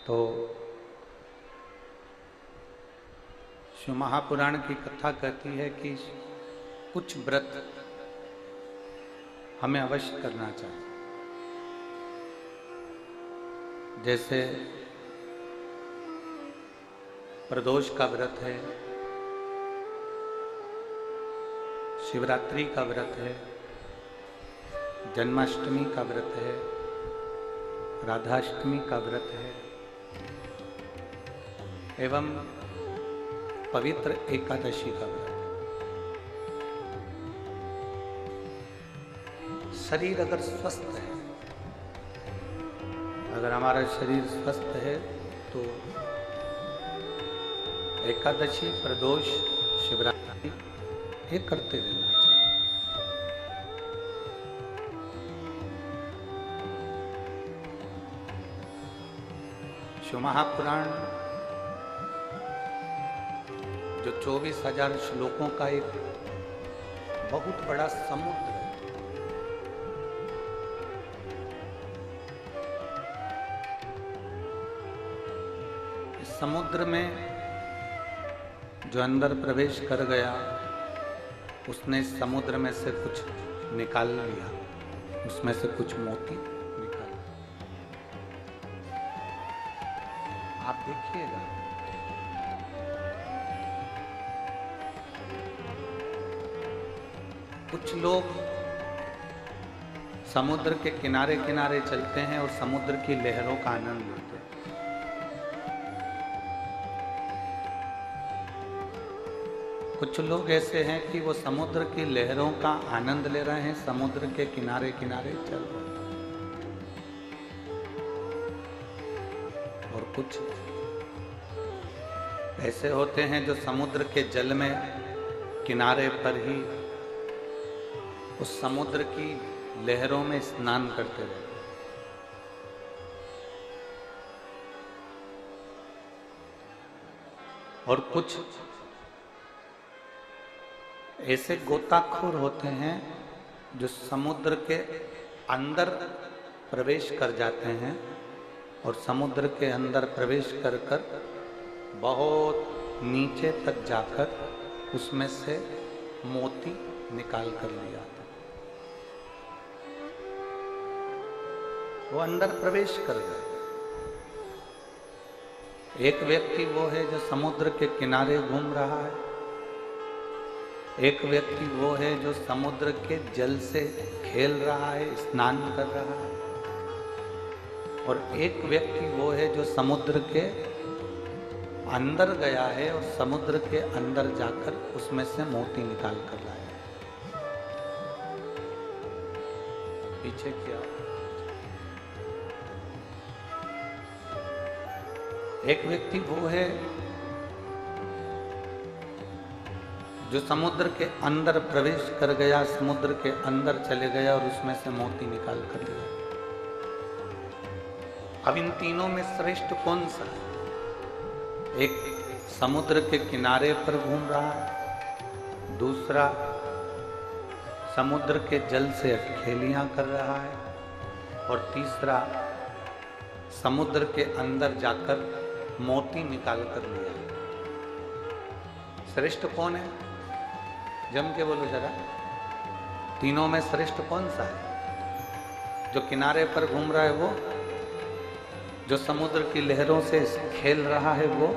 तो शिव महापुराण की कथा कहती है कि कुछ व्रत हमें अवश्य करना चाहिए। जैसे प्रदोष का व्रत है, शिवरात्रि का व्रत है, जन्माष्टमी का व्रत है, राधाष्टमी का व्रत है एवं पवित्र एकादशी का व्रत है। शरीर अगर स्वस्थ है, अगर हमारा शरीर स्वस्थ है तो एकादशी, प्रदोष, शिवरात्रि ये करते रहना चाहिए। शिव महापुराण जो 24,000 श्लोकों का एक बहुत बड़ा समुद्र है। इस समुद्र में जो अंदर प्रवेश कर गया उसने इस समुद्र में से कुछ निकाल लिया, उसमें से कुछ मोती निकाल। आप देखिएगा, कुछ लोग समुद्र के किनारे किनारे चलते हैं और समुद्र की लहरों का आनंद लेते हैं। कुछ लोग ऐसे हैं कि वो समुद्र की लहरों का आनंद ले रहे हैं, समुद्र के किनारे किनारे चल रहे हैं। और कुछ ऐसे होते हैं जो समुद्र के जल में किनारे पर ही उस समुद्र की लहरों में स्नान करते रहते हैं। और कुछ ऐसे गोताखोर होते हैं जो समुद्र के अंदर प्रवेश कर जाते हैं और समुद्र के अंदर प्रवेश कर कर बहुत नीचे तक जाकर उसमें से मोती निकाल कर ले आते हैं। वो अंदर प्रवेश कर गए। एक व्यक्ति वो है जो समुद्र के किनारे घूम रहा है, एक व्यक्ति वो है जो समुद्र के जल से खेल रहा है, स्नान कर रहा है, और एक व्यक्ति वो है जो समुद्र के अंदर गया है और समुद्र के अंदर जाकर उसमें से मोती निकाल कर लाया। पीछे क्या? एक व्यक्ति वो है जो समुद्र के अंदर प्रवेश कर गया, समुद्र के अंदर चले गया और उसमें से मोती निकाल कर लिया। अब इन तीनों में श्रेष्ठ कौन सा है? एक समुद्र के किनारे पर घूम रहा है, दूसरा समुद्र के जल से खेलियां कर रहा है, और तीसरा समुद्र के अंदर जाकर मोती निकाल कर लिया। श्रेष्ठ कौन है? जम के बोलो जरा, तीनों में श्रेष्ठ कौन सा है? जो किनारे पर घूम रहा है वो, जो समुद्र की लहरों से खेल रहा है वो,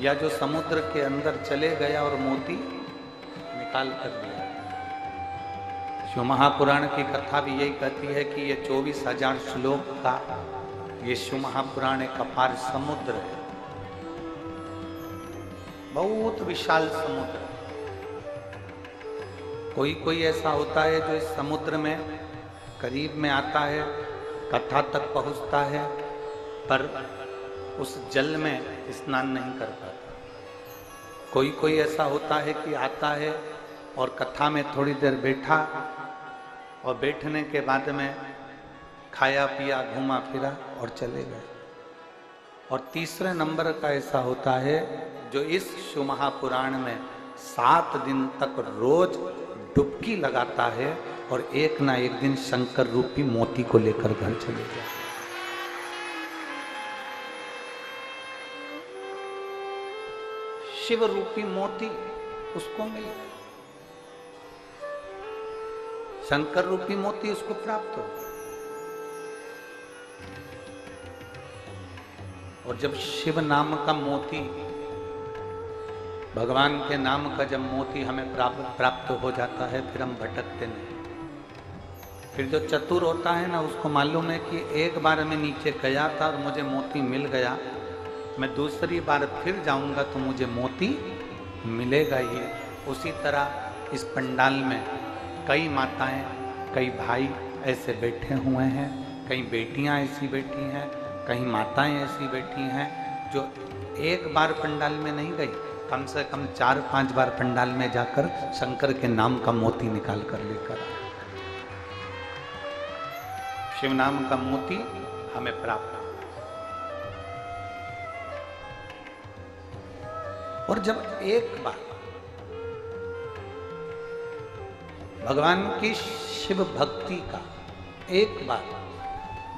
या जो समुद्र के अंदर चले गया और मोती निकाल कर लिया? शिव महापुराण की कथा भी यही कहती है कि ये 24,000 श्लोक का ये शिव महापुराण एक अपार समुद्र है, बहुत विशाल समुद्र। कोई कोई ऐसा होता है जो इस समुद्र में करीब में आता है, कथा तक पहुंचता है, पर उस जल में स्नान नहीं कर पाता। कोई कोई ऐसा होता है कि आता है और कथा में थोड़ी देर बैठा और बैठने के बाद में खाया पिया, घूमा फिरा और चले गए। और तीसरे नंबर का ऐसा होता है जो इस शिव महापुराण में 7 दिन तक रोज डुबकी लगाता है और एक ना एक दिन शंकर रूपी मोती को लेकर घर चले जाए। शिव रूपी मोती उसको मिल गया, शंकर रूपी मोती उसको प्राप्त हो गया। और जब शिव नाम का मोती, भगवान के नाम का जब मोती हमें प्राप्त हो जाता है, फिर हम भटकते नहीं। फिर जो चतुर होता है ना, उसको मालूम है कि एक बार मैं नीचे गया था और मुझे मोती मिल गया, मैं दूसरी बार फिर जाऊंगा तो मुझे मोती मिलेगा ही। उसी तरह इस पंडाल में कई माताएं, कई भाई ऐसे बैठे हुए हैं, कई बेटियां ऐसी बैठी हैं, कई माताएं ऐसी बैठी हैं जो एक बार पंडाल में नहीं गई, कम से कम 4-5 बार पंडाल में जाकर शंकर के नाम का मोती निकाल कर लेकर आए। शिव नाम का मोती हमें प्राप्त हो। और जब एक बार भगवान की शिव भक्ति का, एक बार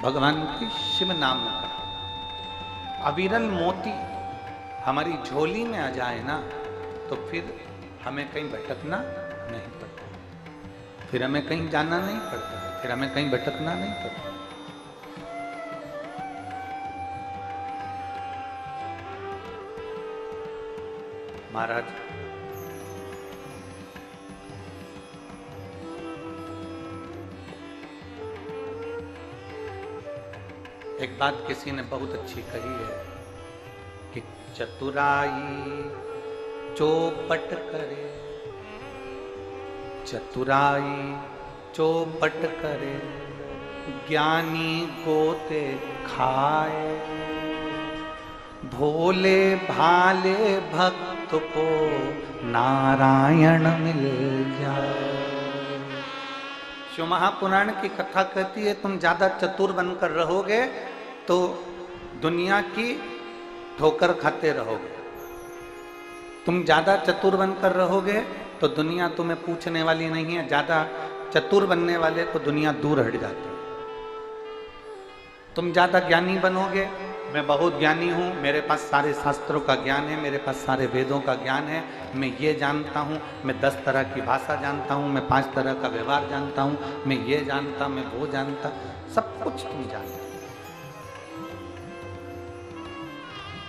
भगवान की शिव नाम का अविरल मोती हमारी झोली में आ जाए ना, तो फिर हमें कहीं भटकना नहीं पड़ता, फिर हमें कहीं जाना नहीं पड़ता, फिर हमें कहीं भटकना नहीं पड़ता। महाराज एक बात किसी ने बहुत अच्छी कही है कि चतुराई चौपट करे, चतुराई चौपट करे, ज्ञानी गोते खाए, भोले भाले भक्त को नारायण मिल जाए। शिव महापुराण की कथा कहती है, तुम ज्यादा चतुर बनकर रहोगे तो दुनिया की ठोकर खाते रहोगे, तुम ज्यादा चतुर बनकर रहोगे तो दुनिया तुम्हें पूछने वाली नहीं है। ज्यादा चतुर बनने वाले को दुनिया दूर हट जाती है। तुम ज्यादा ज्ञानी बनोगे, मैं बहुत ज्ञानी हूँ, मेरे पास सारे शास्त्रों का ज्ञान है, मेरे पास सारे वेदों का ज्ञान है, मैं ये जानता हूँ, मैं 10 तरह की भाषा जानता हूँ, मैं 5 तरह का व्यवहार जानता हूँ, मैं ये जानता, मैं वो जानता, सब कुछ तुम जानते हो,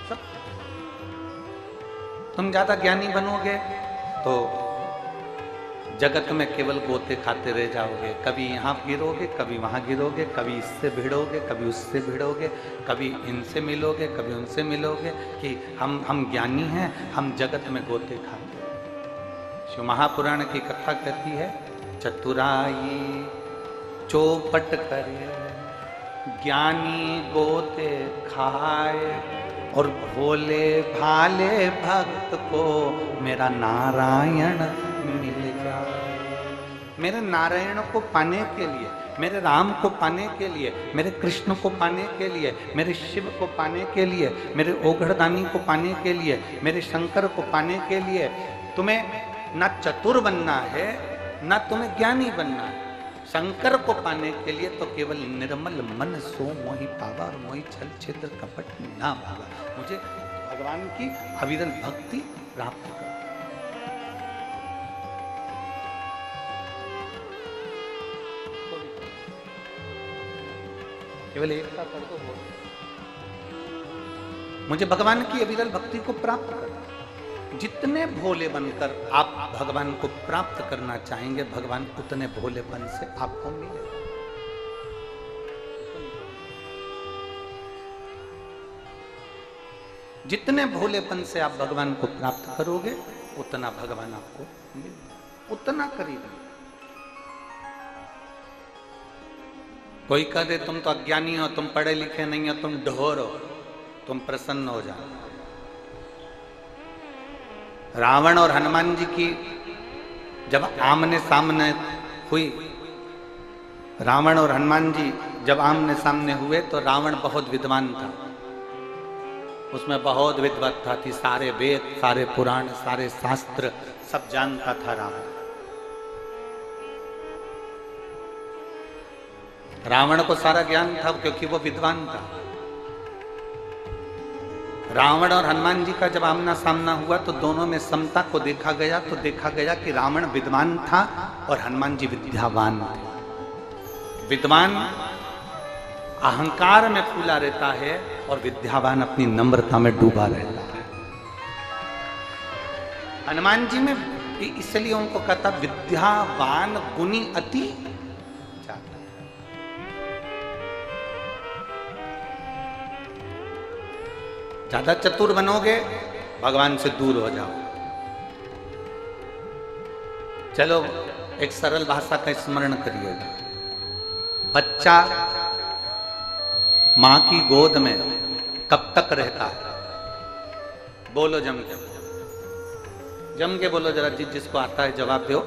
सब। तुम ज्यादा ज्ञानी बनोगे तो जगत में केवल गोते खाते रह जाओगे, कभी यहाँ गिरोगे, कभी वहाँ गिरोगे, कभी इससे भिड़ोगे, कभी उससे भिड़ोगे, कभी इनसे मिलोगे, कभी उनसे मिलोगे कि हम ज्ञानी हैं, हम जगत में गोते खाते हैं। शिव महापुराण की कथा कहती है, चतुराई चौपट करे, ज्ञानी गोते खाए, और भोले भाले भक्त को मेरा नारायण मिल जाए। मेरे नारायण को पाने के लिए, मेरे राम को पाने के लिए, मेरे कृष्ण को पाने के लिए, मेरे शिव को पाने के लिए, मेरे ओघड़दानी को पाने के लिए, मेरे शंकर को पाने के लिए तुम्हें ना चतुर बनना है, ना तुम्हें ज्ञानी बनना है। शंकर को पाने के लिए तो केवल निर्मल मन सो मोहि पावा, और मोहि छल छिद्र कपट ना भावा। मुझे भगवान की अविरल भक्ति प्राप्त कर। केवल एक का कर दो, मुझे भगवान की अविरल भक्ति को प्राप्त करना। जितने भोले बनकर आप भगवान को प्राप्त करना चाहेंगे, भगवान उतने भोलेपन से आपको मिलेगा। जितने भोलेपन से आप भगवान को प्राप्त करोगे, उतना भगवान आपको मिलेगा, उतना करीब। कोई कह दे तुम तो अज्ञानी हो, तुम पढ़े लिखे नहीं हो, तुम ढोर हो, तुम प्रसन्न हो जाओ। रावण और हनुमान जी की जब आमने सामने हुई, रावण और हनुमान जी जब आमने सामने हुए तो रावण बहुत विद्वान था, उसमें बहुत विद्वत्ता थी, सारे वेद, सारे पुराण, सारे शास्त्र सब जानता था रावण। रावण को सारा ज्ञान था क्योंकि वो विद्वान था। रावण और हनुमान जी का जब आमना सामना हुआ तो दोनों में समता को देखा गया, तो देखा गया कि रावण विद्वान था और हनुमान जी विद्यावान थे। विद्वान अहंकार में फूला रहता है और विद्यावान अपनी नम्रता में डूबा रहता है। हनुमान जी में इसलिए उनको कहता विद्यावान गुणी अति जाता। ज्यादा चतुर बनोगे भगवान से दूर हो जाओ। चलो एक सरल भाषा का स्मरण करिएगा। बच्चा मां की गोद में कब तक रहता है? बोलो जम के बोलो जरा, जिसको आता है जवाब दो।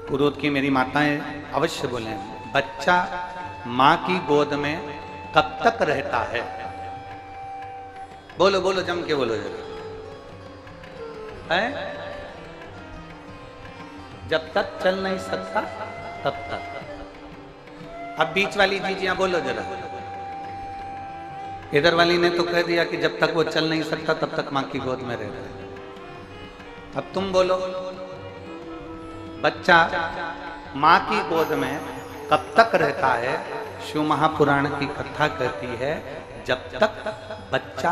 पुरोहित की मेरी माताएं अवश्य बोले। बच्चा मां की गोद में कब तक रहता है? बोलो बोलो जम के बोलो जरा। है? जब तक चल नहीं सकता तब तक। अब बीच वाली दीजिए बोलो जरा। इधर वाली ने तो कह दिया कि जब तक वो चल नहीं सकता तब तक मां की गोद में रहता है। अब तुम बोलो। बच्चा मां की गोद में कब तक रहता है? शिव महापुराण की कथा कहती है जब तक बच्चा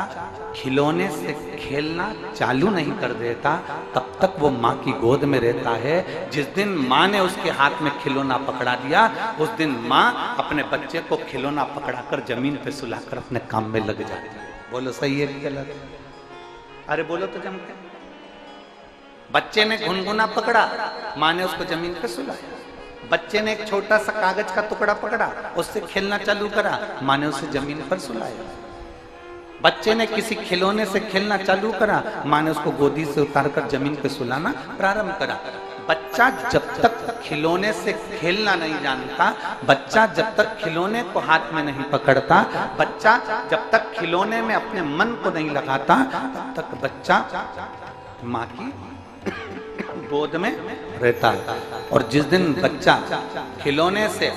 खिलौने से खेलना चालू नहीं कर देता तब तक वो मां की गोद में रहता है। जिस दिन मां ने उसके हाथ में खिलौना पकड़ा दिया उस दिन मां अपने बच्चे को खिलौना पकड़ाकर जमीन पे सुलाकर अपने काम में लग जाती है। बोलो सही है कि गलत? अरे बोलो तो जम के। बच्चे ने घुनघुना पकड़ा, मां ने उसको जमीन पे सुलाया। बच्चे ने एक छोटा सा कागज का टुकड़ा पकड़ा, उससे खेलना चालू करा, मां ने उसे जमीन पर सुलाया। बच्चे ने किसी खिलौने से खेलना चालू करा, मां ने उसको गोदी से उतारकर जमीन पे सुलाना प्रारंभ करा। बच्चा जब तक खिलौने से खेलना नहीं जानता, बच्चा जब तक खिलौने को हाथ में नहीं पकड़ता, बच्चा जब तक खिलौने में अपने मन को नहीं लगाता तब तक बच्चा मां की गोद में रहता है। और जिस दिन बच्चा खिलौने से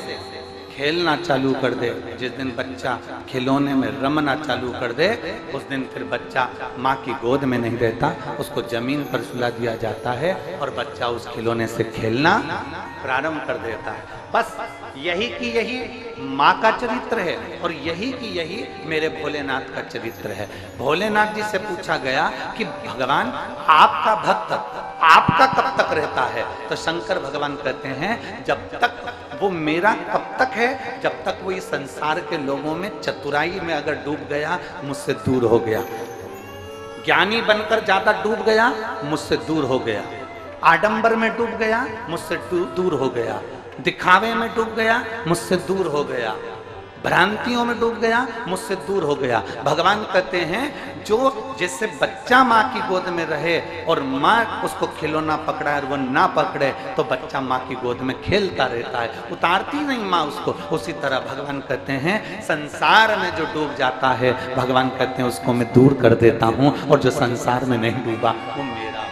खेलना चालू कर दे, जिस दिन बच्चा खिलौने में रमना चालू कर दे उस दिन फिर बच्चा मां की गोद में नहीं रहता, उसको जमीन पर सुला दिया जाता है और बच्चा उस खिलौने से खेलना प्रारंभ कर देता है। बस यही की यही मां का चरित्र है और यही की यही मेरे भोलेनाथ का चरित्र है। भोलेनाथ जी से पूछा गया कि भगवान आपका भक्त आपका कब तक रहता है? तो शंकर भगवान कहते हैं जब तक वो मेरा कब तक है? जब तक वो इस संसार के लोगों में चतुराई में अगर डूब गया मुझसे दूर हो गया, ज्ञानी बनकर ज्यादा डूब गया मुझसे दूर हो गया, आडंबर में डूब गया मुझसे दूर हो गया, दिखावे में डूब गया मुझसे दूर हो गया, भ्रांतियों में डूब गया मुझसे दूर हो गया। भगवान कहते हैं जो जैसे बच्चा माँ की गोद में रहे और माँ उसको खिलौना पकड़ा और वो ना पकड़े तो बच्चा माँ की गोद में खेलता रहता है, उतारती नहीं माँ उसको। उसी तरह भगवान कहते हैं संसार में जो डूब जाता है भगवान कहते हैं उसको मैं दूर कर देता हूँ और जो संसार में नहीं डूबा वो मेरा।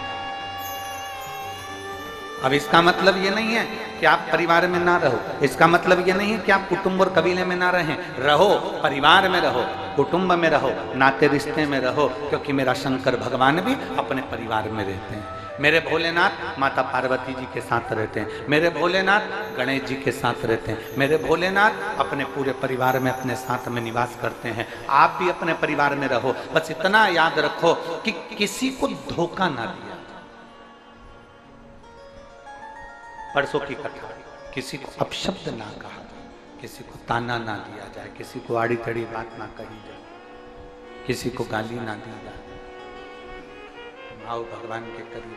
अब इसका मतलब ये नहीं है कि आप परिवार में ना रहो, इसका मतलब ये नहीं है कि आप कुटुंब और कबीले में ना रहें। रहो, परिवार में रहो, कुटुंब में रहो, नाते रिश्ते में रहो, क्योंकि मेरा शंकर भगवान भी अपने परिवार में रहते हैं। मेरे भोलेनाथ माता पार्वती जी के साथ रहते हैं, मेरे भोलेनाथ गणेश जी के साथ रहते हैं, मेरे भोलेनाथ अपने पूरे परिवार में अपने साथ में निवास करते हैं। आप भी अपने परिवार में रहो, बस इतना याद रखो कि किसी को धोखा ना दिया। परसों की कथा, किसी को अपशब्द ना कहा, किसी को ताना ना दिया जाए, किसी को आड़ी तड़ी बात ना कही जाए, किसी को गाली ना दी जाए। आओ भगवान के करीब।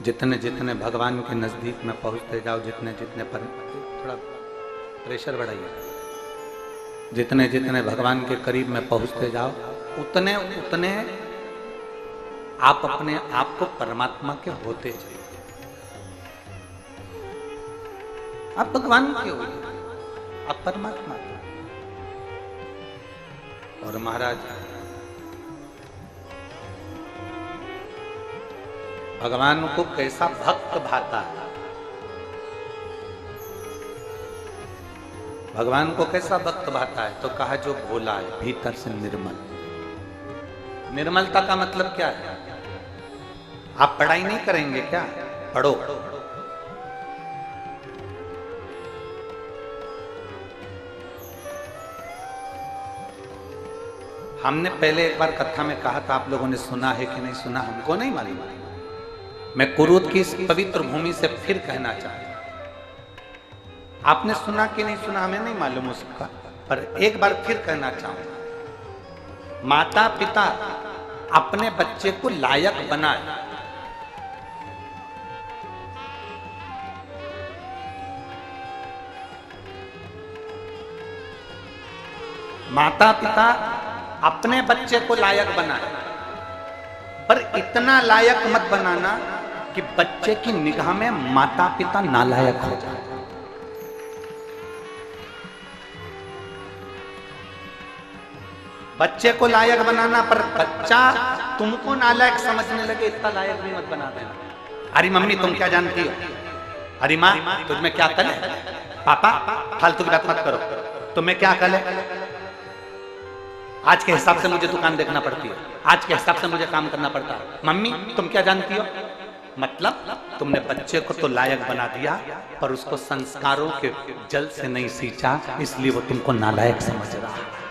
जितने जितने भगवान के नजदीक में पहुंचते जाओ, जितने जितने पर थोड़ा प्रेशर बढ़ाइए, जितने जितने भगवान के करीब में पहुंचते जाओ उतने उतने आप अपने आप को परमात्मा के होते चाहिए। आप भगवान के हो, आप परमात्मा के। और महाराज भगवान को कैसा भक्त भाता है। भगवान को कैसा भक्त भाता है? तो कहा जो भोला है, भीतर से निर्मल। निर्मलता का मतलब क्या है? आप पढ़ाई नहीं करेंगे क्या? पढ़ो। हमने पहले एक बार कथा में कहा था, आप लोगों ने सुना है कि नहीं सुना हमको नहीं मालूम। मैं कुरुद की इस पवित्र भूमि से फिर कहना चाहता हूं, आपने सुना कि नहीं सुना हमें नहीं मालूम उसका, पर एक बार फिर कहना चाहूंगा। माता पिता अपने बच्चे को लायक बनाए। माता पिता अपने बच्चे को लायक बनाए, पर इतना लायक मत बनाना कि बच्चे की निगाह में माता पिता नालायक हो जाए। बच्चे को लायक बनाना, पर बच्चा तुमको नालायक समझने लगे, इतना लायक भी मत बना देना। अरे मम्मी तुम क्या जानती हो? अरे माँ तुझमें क्या अकल है? पापा फालतू की बात मत करो, तुम्हें क्या अकल है? आज के हिसाब से मुझे दुकान देखना पड़ती है, आज के हिसाब से मुझे काम करना पड़ता है। मम्मी तुम क्या जानती हो? मतलब तुमने बच्चे को तो लायक बना दिया, पर उसको संस्कारों के जल से नहीं सींचा, इसलिए वो तुमको नालायक समझ रहा है।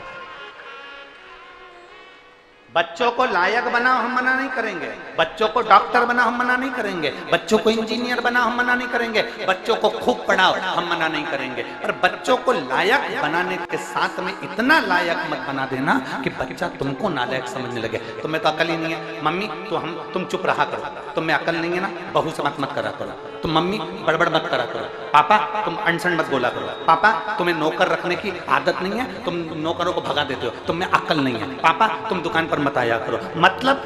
बच्चों को लायक बनाओ, हम मना नहीं करेंगे। बच्चों को डॉक्टर बनाओ, हम मना नहीं करेंगे। बच्चों को इंजीनियर बनाओ, हम मना नहीं करेंगे। बच्चों को खूब पढ़ाओ, हम मना नहीं करेंगे। पर बच्चों को लायक बनाने के साथ में इतना लायक मत बना देना कि बच्चा तुमको नालायक समझने लगे। तुम्हें तो अकल ही नहीं है। मम्मी तुम चुप रहा करो, तुम्हें अकल नहीं है ना, बहू से मत करा करो। तुम मम्मी बड़बड़ मत करा करो। पापा तुम अनसन मत बोला करो। पापा तुम्हें नौकर रखने की आदत नहीं है, तुम नौकरों को भगा देते हो, तुम्हें अकल नहीं है। पापा तुम दुकान पर मत आया करो। मतलब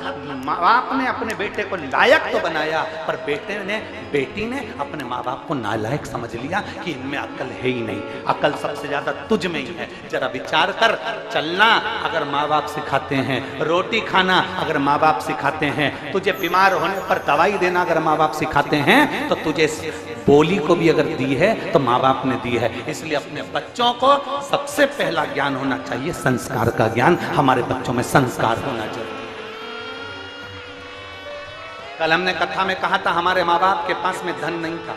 माँ बाप ने अपने बेटे को लायक तो बनाया, पर बेटी ने अपने माँ बाप को नालायक समझ लिया कि इनमें अकल है ही नहीं। अकल सबसे ज्यादा तुझ में ही है। जरा विचार कर, चलना अगर माँ बाप सिखाते हैं, रोटी खाना अगर माँ बाप सिखाते हैं, तुझे बीमार होने पर दवाई देना अगर माँ बाप सिखाते हैं, तो तुझे बोली को भी अगर दी है तो माँ बाप ने दी है। इसलिए अपने बच्चों को सबसे पहला ज्ञान होना चाहिए संस्कार का ज्ञान। हमारे बच्चों में संस्कार होना चाहिए। कल हमने कथा में कहा था, हमारे माँ बाप के पास में धन नहीं था।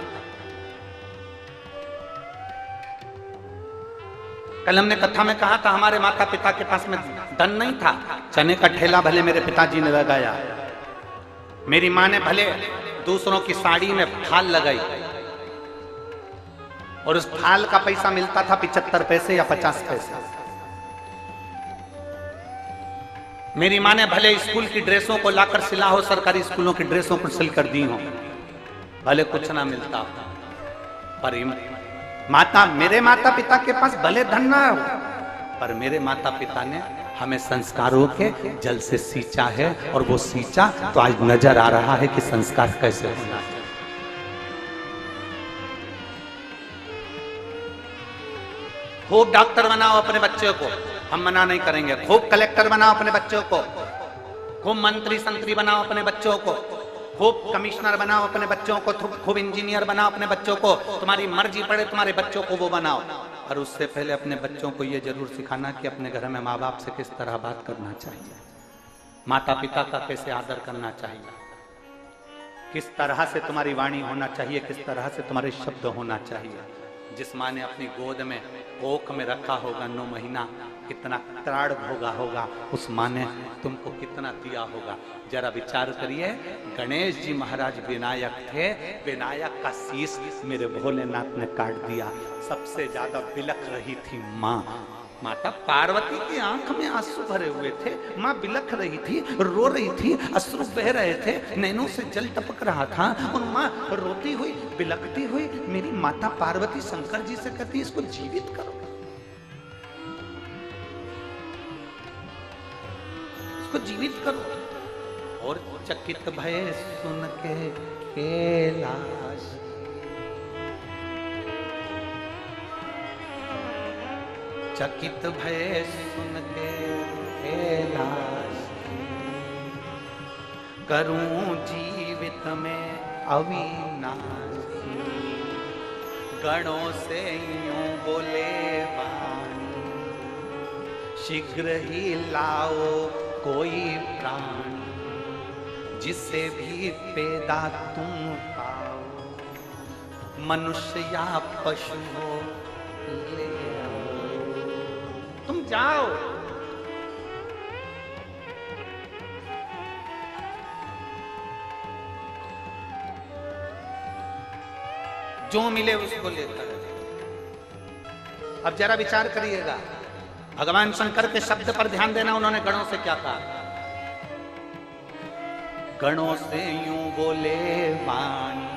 कल हमने कथा में कहा था, हमारे माता पिता के पास में धन नहीं था। चने का ठेला भले मेरे पिताजी ने लगाया, मेरी माँ ने भले दूसरों की साड़ी में फाल लगाई, और उस फाल का पैसा मिलता था 75 पैसे या 50 पैसे। मेरी माँ ने भले स्कूल की ड्रेसों को लाकर सिला हो, सरकारी स्कूलों की ड्रेसों को सिल कर दी हो, भले कुछ ना मिलता, पर मेरे माता पिता के पास भले धन ना हो, पर मेरे माता पिता ने हमें संस्कारों के जल से सींचा है, और वो सींचा तो आज नजर आ रहा है कि संस्कार कैसे होना है। खूब डॉक्टर बनाओ अपने बच्चों को, हम मना नहीं करेंगे। खूब कलेक्टर बनाओ अपने बच्चों को, खूब मंत्री संतरी बनाओ अपने बच्चों को, खूब कमिश्नर बनाओ अपने बच्चों को, खूब इंजीनियर बनाओ अपने बच्चों को। तुम्हारी मर्जी पड़े तुम्हारे बच्चों को वो बनाओ, और उससे पहले अपने बच्चों को ये जरूर सिखाना कि अपने घर में माँ बाप से किस तरह बात करना चाहिए, माता पिता का कैसे आदर करना चाहिए, किस तरह से तुम्हारी वाणी होना चाहिए, किस तरह से तुम्हारे शब्द होना चाहिए। जिस माँ ने अपनी गोद में कोख में रखा होगा 9 महीना, कितना त्राण भोगा होगा, उस माँ ने तुमको कितना दिया होगा। जरा विचार करिए। गणेश जी महाराज विनायक थे, विनायक का शीश मेरे भोलेनाथ ने काट दिया। सबसे ज्यादा बिलख रही थी माँ। माता पार्वती की आंख में आंसू भरे हुए थे, माँ बिलख रही थी, रो रही थी, अश्रु बह रहे थे, नैनों से जल टपक रहा था, और माँ रोती हुई बिलखती हुई मेरी माता पार्वती शंकर जी से कहती, इसको जीवित करो, इसको जीवित करो। और चकित भय सुन के कैलाश, चकित भय सुन के कैलाश, करूं जीवित में अविनाशी, गणों से यूं बोले वाणी, शीघ्र ही लाओ कोई प्राणी, जिसे भी पैदा तुम पाओ, मनुष्य या पशु हो ले आओ। तुम जाओ, जो मिले उसको लेकर। अब जरा विचार करिएगा, भगवान शंकर के शब्द पर ध्यान देना, उन्होंने गणों से क्या कहा? गणों से यूं बोले वाणी,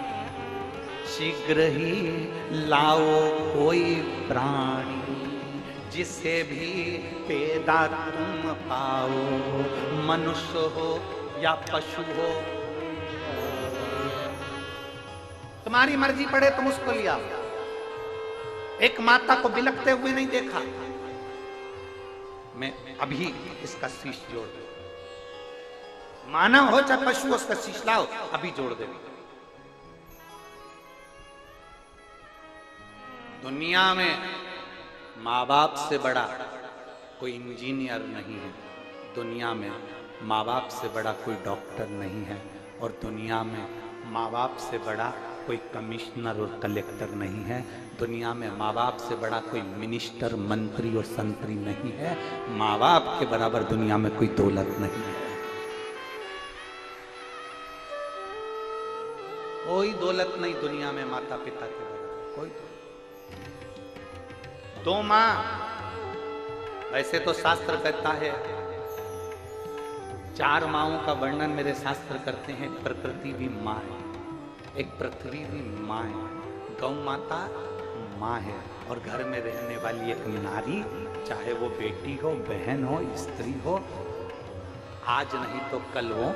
शीघ्र ही लाओ कोई प्राणी, जिसे भी पैदा तुम पाओ, मनुष्य हो या पशु हो, तुम्हारी मर्जी पड़े तुम उसको लिया। एक माता को बिलखते हुए नहीं देखा। मैं अभी इसका शीश जोड़ दे, मानव हो चाहे पशु हो, उसका शीश लाओ, अभी जोड़ दे। दुनिया में माँ बाप से बड़ा कोई इंजीनियर नहीं है, दुनिया में माँ बाप से बड़ा कोई डॉक्टर नहीं है, और दुनिया में माँ बाप से बड़ा कोई कमिश्नर और कलेक्टर नहीं है, दुनिया में माँ बाप से बड़ा कोई मिनिस्टर, मंत्री और संतरी नहीं है, माँ बाप के बराबर दुनिया में कोई दौलत नहीं है। कोई दौलत नहीं दुनिया में माता पिता के बराबर, कोई दो माँ। वैसे तो शास्त्र कहता है, 4 माओं का वर्णन मेरे शास्त्र करते हैं। प्रकृति भी माँ है, एक पृथ्वी भी माँ है, गौ माता माँ है, और घर में रहने वाली एक नारी, चाहे वो बेटी हो, बहन हो, स्त्री हो, आज नहीं तो कल वो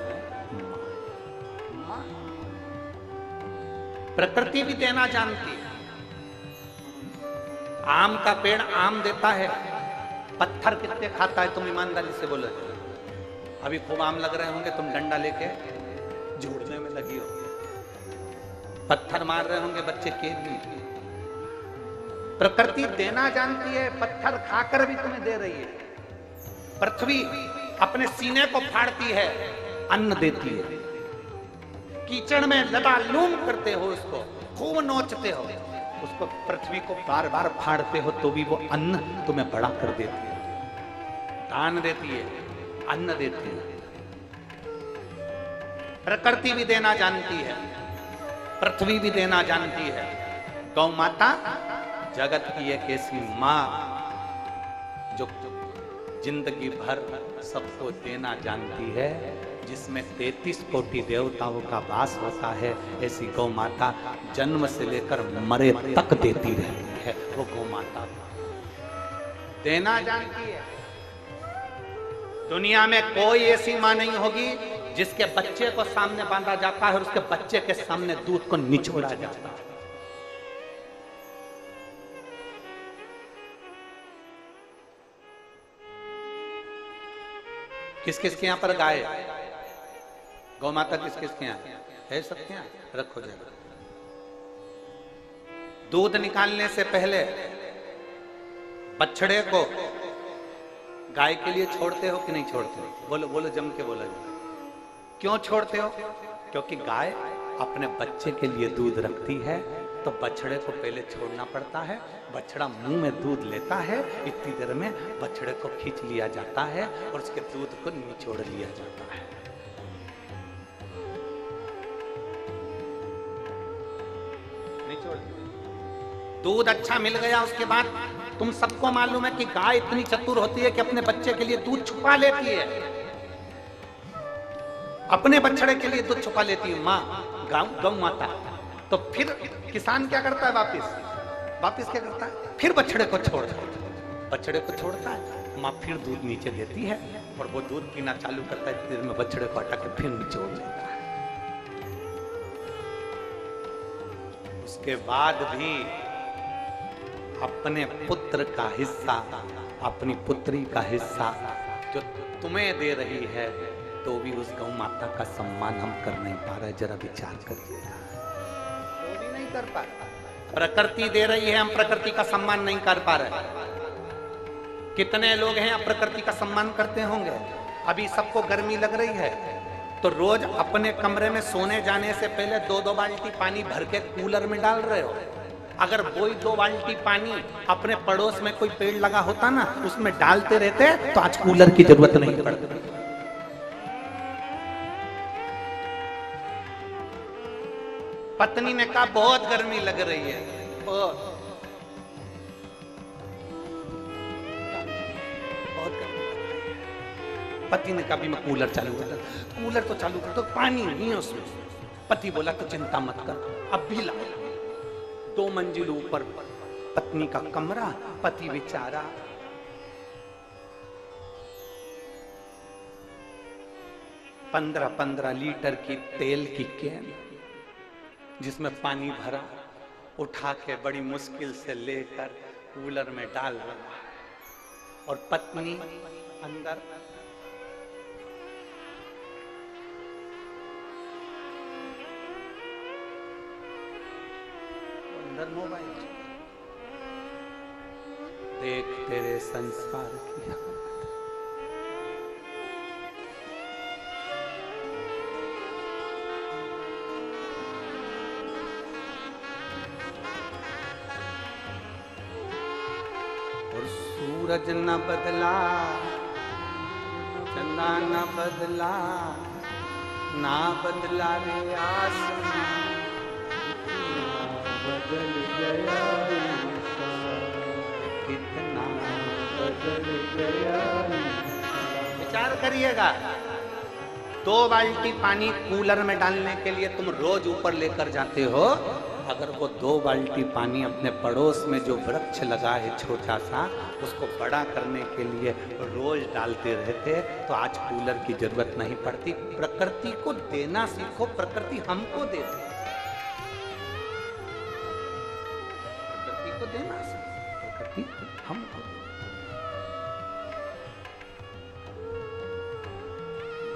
माँ। प्रकृति भी देना जानती है। आम का पेड़ आम देता है, पत्थर कितने खाता है? तुम ईमानदारी से बोलो। अभी खूब आम लग रहे होंगे, तुम डंडा लेके जोड़ने में लगी हो, पत्थर मार रहे होंगे बच्चे के भी। प्रकृति देना जानती है, पत्थर खाकर भी तुम्हें दे रही है। पृथ्वी अपने सीने को फाड़ती है, अन्न देती है। कीचड़ में लबालूम करते हो उसको, खूब नोचते हो उसको, पृथ्वी को बार बार फाड़ते हो तो भी वो अन्न तुम्हें बड़ा कर देती है, दान देती है, अन्न देती है। प्रकृति भी देना जानती है, पृथ्वी भी देना जानती है। गौ माता जगत की एक ऐसी माँ जो जिंदगी भर सबको देना जानती है, जिसमें 33 कोटि देवताओं का वास होता है। ऐसी गौ माता जन्म से लेकर मरे तक देती रहती है। वो गौ माता देना जानती है। दुनिया में कोई ऐसी माँ नहीं होगी जिसके बच्चे को सामने बांधा जाता है और उसके बच्चे के सामने दूध को निचोड़ा जाता है। किस किस के यहाँ पर गाय, गौ माता किस किस के यहाँ है? सबके यहाँ रखो जाए। दूध निकालने से पहले बछड़े को गाय के लिए छोड़ते हो कि नहीं छोड़ते हो? बोलो बोलो, जम के बोलो। क्यों छोड़ते हो? क्योंकि गाय अपने बच्चे के लिए दूध रखती है, तो बछड़े को पहले छोड़ना पड़ता है। बछड़ा मुंह में दूध लेता है, इतनी देर में बछड़े को खींच लिया जाता है और उसके दूध को निचोड़ लिया जाता है। निचोड़ दूध अच्छा मिल गया, उसके बाद तुम सबको मालूम है कि गाय इतनी चतुर होती है कि अपने बच्चे के लिए दूध छुपा लेती है। अपने बछड़े के लिए दूध छुपा लेती है माँ, गौ माता। तो फिर किसान क्या करता है? वापिस क्या करता है? फिर बछड़े को छोड़ता है। माँ फिर दूध नीचे देती है और वो दूध पीना चालू करता है। फिर में बछड़े को हटा के फिर निचोड़ देता है। उसके बाद भी अपने पुत्र का हिस्सा, अपनी पुत्री का हिस्सा जो तुम्हें दे रही है, तो भी उस गौ माता का सम्मान हम कर नहीं पा रहे। जरा विचार करिए, तो भी नहीं कर पा रहे। प्रकृति दे रही है, हम प्रकृति का सम्मान नहीं कर पा रहे। कितने लोग हैं अब प्रकृति का सम्मान करते होंगे? अभी सबको गर्मी लग रही है तो रोज अपने कमरे में सोने जाने से पहले 2-2 बाल्टी पानी भर के कूलर में डाल रहे हो। अगर वही 2 बाल्टी पानी अपने पड़ोस में कोई पेड़ लगा होता ना, उसमें डालते रहते तो आज कूलर की जरूरत नहीं पड़ती। पत्नी ने कहा बहुत गर्मी लग रही है, बहुत गर्मी। पति ने कहा भी मैं कूलर चालू कर दो। कूलर तो चालू कर दो, पानी नहीं है उसमें। पति बोला तो चिंता मत कर, अब भी लाओ। 2 मंजिल ऊपर पत्नी का कमरा, पति बेचारा 15-15 लीटर की तेल की कैन जिसमें पानी भरा, उठा के बड़ी मुश्किल से लेकर कूलर में डाल रहा, और पत्नी अंदर मोबाइल। देख तेरे संसार की हालत। और सूरज न बदला, चंदा न बदला, ना बदला रे आसमान, बदल गया कितना बदल गया। विचार करिएगा, 2 बाल्टी पानी कूलर में डालने के लिए तुम रोज ऊपर लेकर जाते हो। अगर वो 2 बाल्टी पानी अपने पड़ोस में जो वृक्ष लगा है छोटा सा, उसको बड़ा करने के लिए रोज डालते रहते तो आज कूलर की जरूरत नहीं पड़ती। प्रकृति को देना सीखो, प्रकृति हमको देती है। को देना प्रकृति हमको।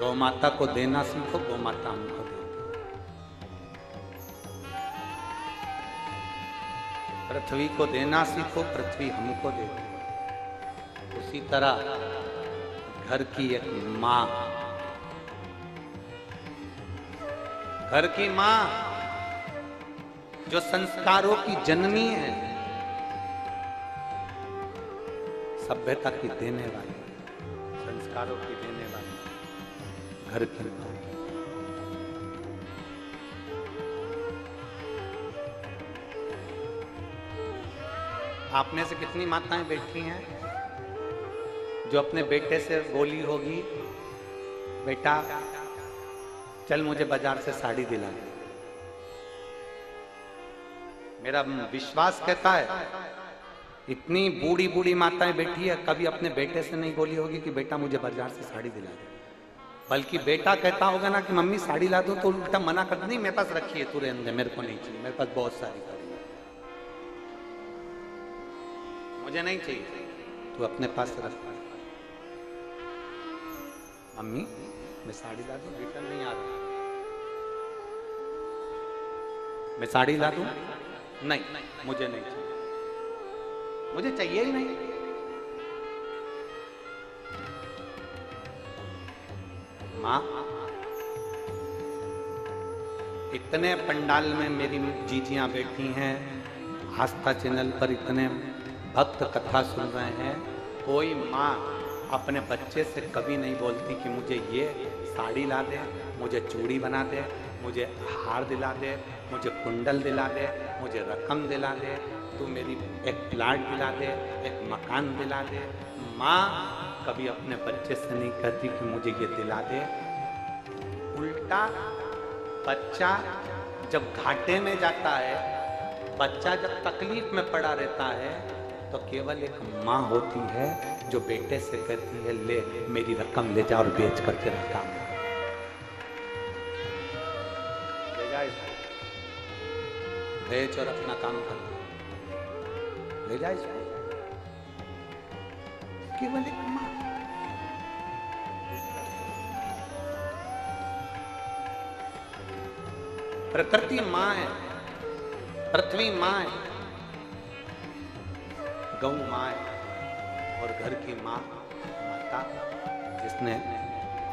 गौ माता को देना सीखो, गौ माता हमको देती। पृथ्वी को देना सीखो, पृथ्वी हमको देती। उसी तरह घर की एक मां, घर की मां जो संस्कारों की जननी है, सभ्यता की देने वाली, संस्कारों की देने वाली घर की मां। आप में से कितनी माताएं बैठी हैं जो अपने बेटे से बोली होगी, बेटा चल मुझे बाजार से साड़ी दिला दे। मेरा विश्वास कहता है इतनी बूढ़ी बूढ़ी माताएं बैठी है, कभी अपने बेटे से नहीं बोली होगी कि बेटा मुझे बाजार से साड़ी दिला दे। बल्कि बेटा कहता होगा ना कि मम्मी साड़ी ला दो, तो उल्टा मना कर, नहीं मेरे पास रखी है, तू रहने दे, मेरे को नहीं चाहिए, मेरे पास बहुत सारी साड़ी है, मुझे नहीं चाहिए, तू अपने पास रख। मम्मी मैं साड़ी ला दूं, रिटर्न नहीं आ रहा, मैं साड़ी ला दूं, नहीं मुझे नहीं चाहिए, मुझे चाहिए ही नहीं। मां, इतने पंडाल में मेरी जीजियां बैठी हैं, आस्था चैनल पर इतने भक्त कथा सुन रहे हैं, कोई मां अपने बच्चे से कभी नहीं बोलती कि मुझे ये साड़ी ला दे, मुझे चूड़ी बना दे, मुझे हार दिला दे, मुझे कुंडल दिला दे, मुझे रकम दिला दे, तू मेरी एक प्लाट दिला दे, एक मकान दिला दे। माँ कभी अपने बच्चे से नहीं कहती कि मुझे ये दिला दे। उल्टा बच्चा जब घाटे में जाता है, बच्चा जब तकलीफ में पड़ा रहता है, तो केवल एक माँ होती है जो बेटे से कहती है ले मेरी रकम ले जा और बेच कर तेरा काम ले जा, बेच और अपना काम कर ले जा, केवल एक माँ। प्रकृति माँ है, पृथ्वी माँ है, गौ माँ और घर की माँ माता, जिसने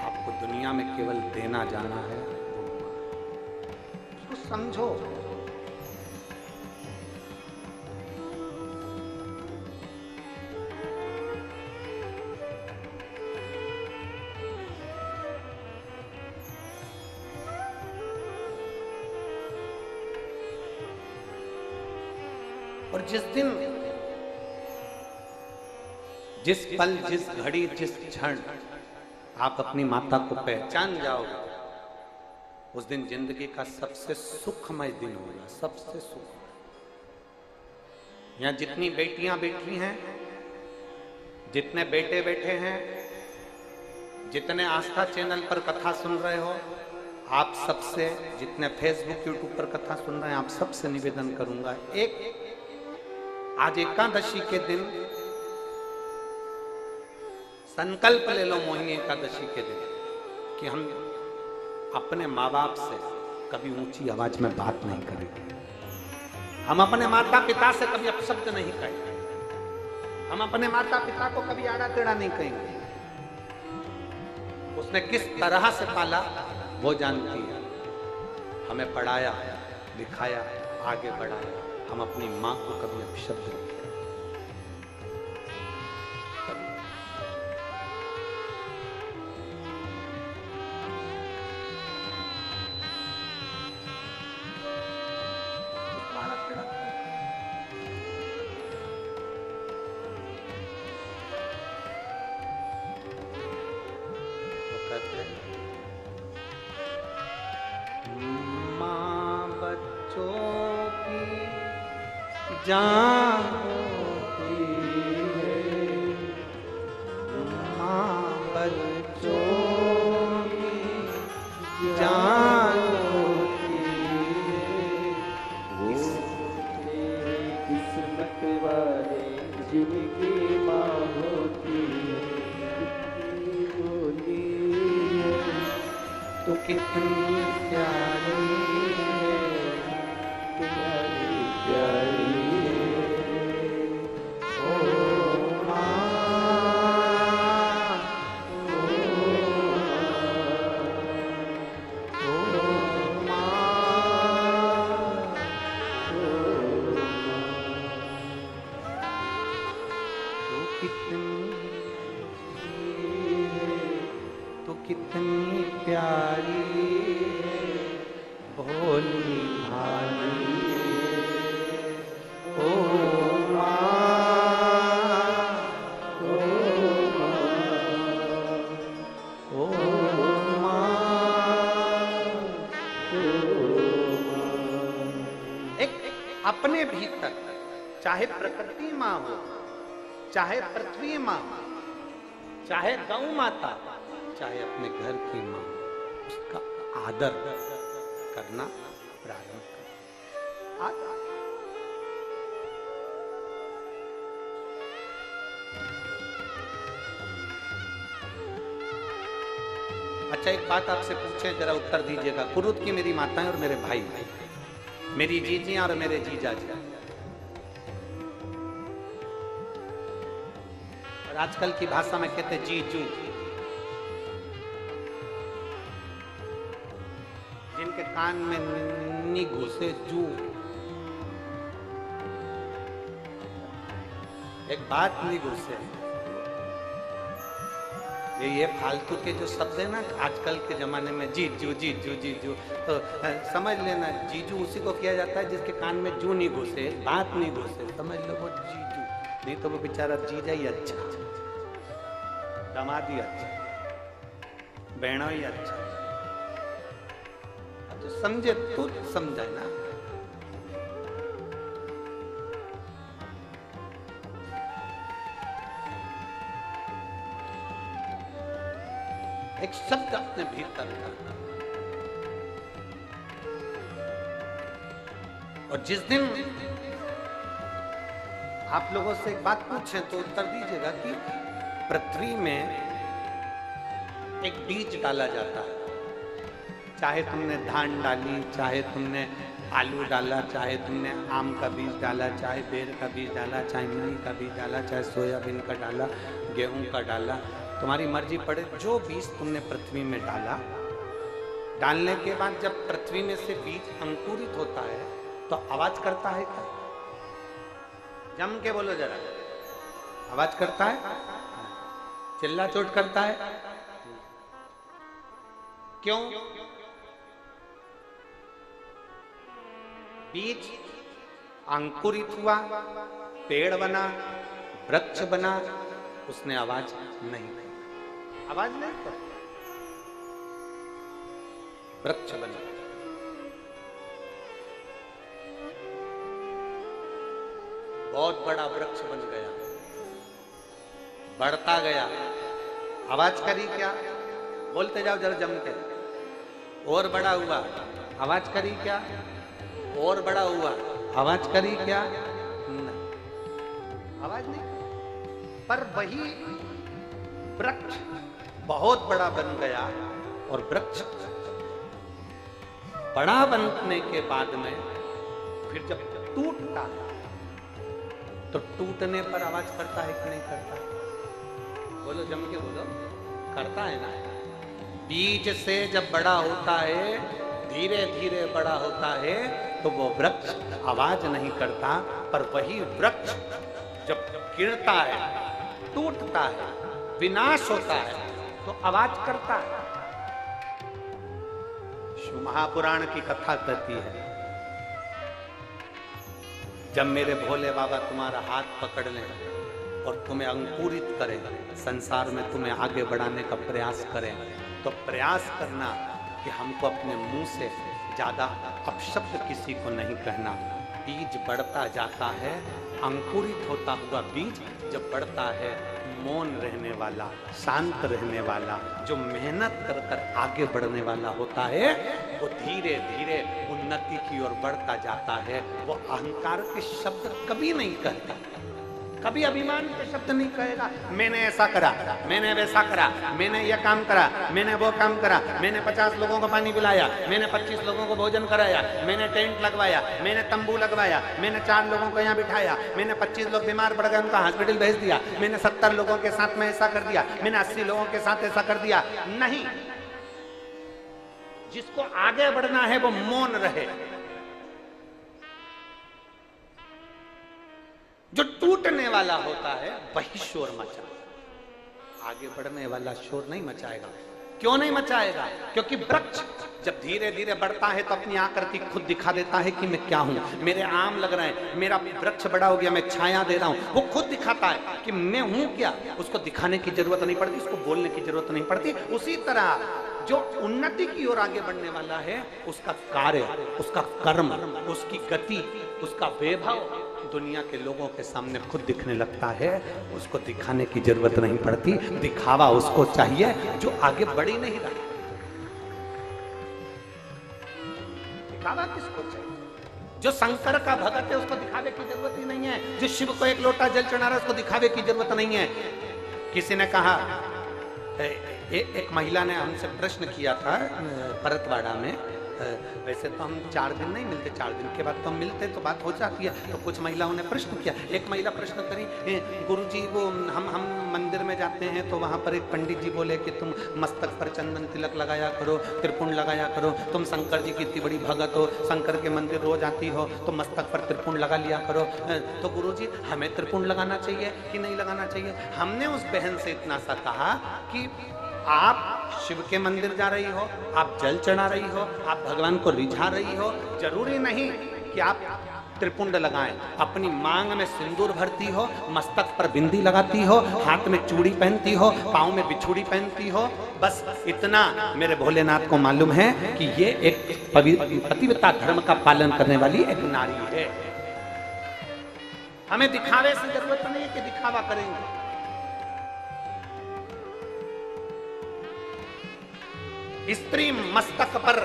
आपको दुनिया में केवल देना जाना है, वो माँ। उसको समझो। और जिस दिन, जिस पल, जिस घड़ी, जिस क्षण आप अपनी माता को पहचान जाओगे, उस दिन जिंदगी का सबसे सुखमय दिन होगा, सबसे सुखमय। यहाँ जितनी बेटियां बैठी हैं, जितने बेटे बैठे हैं, जितने आस्था चैनल पर कथा सुन रहे हो, आप सबसे, जितने फेसबुक यूट्यूब पर कथा सुन रहे हैं, आप सबसे निवेदन करूंगा, एक आज एकादशी के दिन संकल्प ले लो, मोहिनी एकादशी के दिन, कि हम अपने माँ बाप से कभी ऊंची आवाज में बात नहीं करेंगे, हम अपने माता पिता से कभी अपशब्द नहीं कहेंगे, हम अपने माता पिता को कभी आड़ा टेढ़ा नहीं कहेंगे। उसने किस तरह से पाला वो जानती है, हमें पढ़ाया, लिखाया, आगे बढ़ाया, हम अपनी माँ को कभी अपशब्द नहीं कहेंगे। जान होती है, माँ बच्चों की जान होती है, वो किस्मत वाले जिनकी माँ होती है, होती है तो कितनी प्यारी है, तुम्हारी प्यारी कितनी प्यारी भोली भाली ओ माँ। एक अपने भीतर, चाहे प्रकृति माँ हो, चाहे पृथ्वी माँ, चाहे गौ माता, चाहे अपने घर की माँ, उसका आदर करना प्रारंभ करें। आदर। अच्छा, एक बात आपसे पूछे, जरा उत्तर दीजिएगा। कुरुद की मेरी माताएं और मेरे भाई, मेरी जीजियां और मेरे जीजा जी, और आजकल की भाषा में कहते जीजू, जिनके कान में नी घुसे जू। एक बात नहीं घुसे, ये फालतू के जो शब्द है ना आजकल के जमाने में, जीजू जीजू जीजू, तो समझ लेना जीजू उसी को किया जाता है जिसके कान में जू नहीं घुसे, बात नहीं घुसे, समझ लो वो जीजू। नहीं तो वो बेचारा जीजा ही अच्छा, दामाद ही अच्छा, बहना ही अच्छा, तो समझे तो समझे ना। एक शब्द अपने भीतर का, और जिस दिन आप लोगों से एक बात पूछें तो उत्तर दीजिएगा कि पृथ्वी में एक बीज डाला जाता है, चाहे तुमने धान डाली, चाहे तुमने आलू डाला, चाहे तुमने आम का बीज डाला, चाहे बेर का बीज डाला, चाहे मूंग का बीज डाला, चाहे सोयाबीन का डाला, गेहूं का डाला, तुम्हारी मर्जी पड़े। जो बीज तुमने पृथ्वी में डाला, डालने के बाद जब पृथ्वी में से बीज अंकुरित होता है तो आवाज करता है क्या? जम के बोलो जरा, आवाज करता है? चिल्ला चोट करता है? क्यों? बीज अंकुरित हुआ, पेड़ बना, वृक्ष बना, उसने आवाज नहीं की। आवाज नहीं कर, वृक्ष बना। बहुत बड़ा वृक्ष बन गया, बढ़ता गया, आवाज करी क्या? बोलते जाओ जरा जम के। और बड़ा हुआ, आवाज करी क्या? और बड़ा हुआ, आवाज करी क्या? नहीं, आवाज नहीं। पर वही वृक्ष बहुत बड़ा बन गया, और वृक्ष बड़ा बनने के बाद में फिर जब टूटता है तो टूटने पर आवाज करता है कि नहीं करता? बोलो जम के बोलो, करता है ना। बीज से जब बड़ा होता है, धीरे धीरे बड़ा होता है, तो वो वृक्ष आवाज नहीं करता, पर वही वृक्ष जब गिरता है, टूटता है, विनाश होता है, तो आवाज करता है। शिव महापुराण की कथा कहती है, जब मेरे भोले बाबा तुम्हारा हाथ पकड़ लें और तुम्हें अंकुरित करें, संसार में तुम्हें आगे बढ़ाने का प्रयास करें, तो प्रयास करना कि हमको अपने मुंह से ज्यादा अपशब्द किसी को नहीं कहना। बीज बढ़ता जाता है, अंकुरित होता हुआ बीज जब बढ़ता है, मौन रहने वाला, शांत रहने वाला, जो मेहनत कर कर आगे बढ़ने वाला होता है, वो धीरे धीरे उन्नति की ओर बढ़ता जाता है। वो अहंकार के शब्द कभी नहीं कहता, कभी अभिमान के शब्द नहीं कहेगा। मैंने ऐसा करा, मैंने वैसा करा, मैंने यह काम करा, मैंने वो काम करा, मैंने 50 लोगों को पानी पिलाया, मैंने 25 लोगों को भोजन कराया, मैंने टेंट लगवाया, मैंने तंबू लगवाया, मैंने 4 लोगों को यहाँ बिठाया, मैंने 25 लोग बीमार पड़ गए उनका हॉस्पिटल भेज दिया, मैंने 70 लोगों के साथ में ऐसा कर दिया, मैंने 80 लोगों के साथ ऐसा कर दिया। नहीं, जिसको आगे बढ़ना है वो मौन रहे। जो टूटने वाला होता है वही शोर मचाएगा, आगे बढ़ने वाला शोर नहीं मचाएगा। क्यों नहीं मचाएगा? क्योंकि वृक्ष जब धीरे धीरे बढ़ता है तो अपनी आकृति खुद दिखा देता है कि मैं क्या हूं। मेरे आम लग रहे हैं, मेरा वृक्ष बड़ा हो गया, मैं छाया दे रहा हूं, वो खुद दिखाता है कि मैं हूं क्या। उसको दिखाने की जरूरत नहीं पड़ती, उसको बोलने की जरूरत नहीं पड़ती। उसी तरह जो उन्नति की ओर आगे बढ़ने वाला है, उसका कार्य, उसका कर्म, उसकी गति, उसका वैभव दुनिया के लोगों के सामने खुद दिखने लगता है। उसको दिखाने की जरूरत नहीं पड़ती, दिखावा उसको चाहिए जो आगे बढ़ ही नहीं रहा। दिखावा किसको चाहिए? जो शंकर का भगत है उसको दिखावे की जरूरत ही नहीं है। जो शिव को एक लोटा जल चढ़ा रहा है उसको दिखावे की जरूरत नहीं है। किसी ने कहा, एक महिला ने हमसे प्रश्न किया था परतवाड़ा में, वैसे तो हम 4 दिन नहीं मिलते, 4 दिन के बाद तो हम मिलते तो बात हो जाती है। तो कुछ महिलाओं ने प्रश्न किया। एक महिला प्रश्न करी, गुरुजी वो हम मंदिर में जाते हैं तो वहाँ पर एक पंडित जी बोले कि तुम मस्तक पर चंदन तिलक लगाया करो, त्रिपुंड लगाया करो, तुम शंकर जी की इतनी बड़ी भगत हो, शंकर के मंदिर रोज आती हो, तो मस्तक पर त्रिपुंड लगा लिया करो। तो गुरुजी हमें त्रिपुंड लगाना चाहिए कि नहीं लगाना चाहिए? हमने उस बहन से इतना सा कहा कि आप शिव के मंदिर जा रही हो, आप जल चढ़ा रही हो, आप भगवान को रिझा रही हो, जरूरी नहीं कि आप त्रिपुंड लगाएं। अपनी मांग में सिंदूर भरती हो, मस्तक पर बिंदी लगाती हो, हाथ में चूड़ी पहनती हो, पाँव में बिछुड़ी पहनती हो, बस इतना मेरे भोलेनाथ को मालूम है कि ये एक पतिव्रता धर्म का पालन करने वाली एक नारी है। हमें दिखावे से जरूरत नहीं है कि दिखावा करेंगे। स्त्री मस्तक पर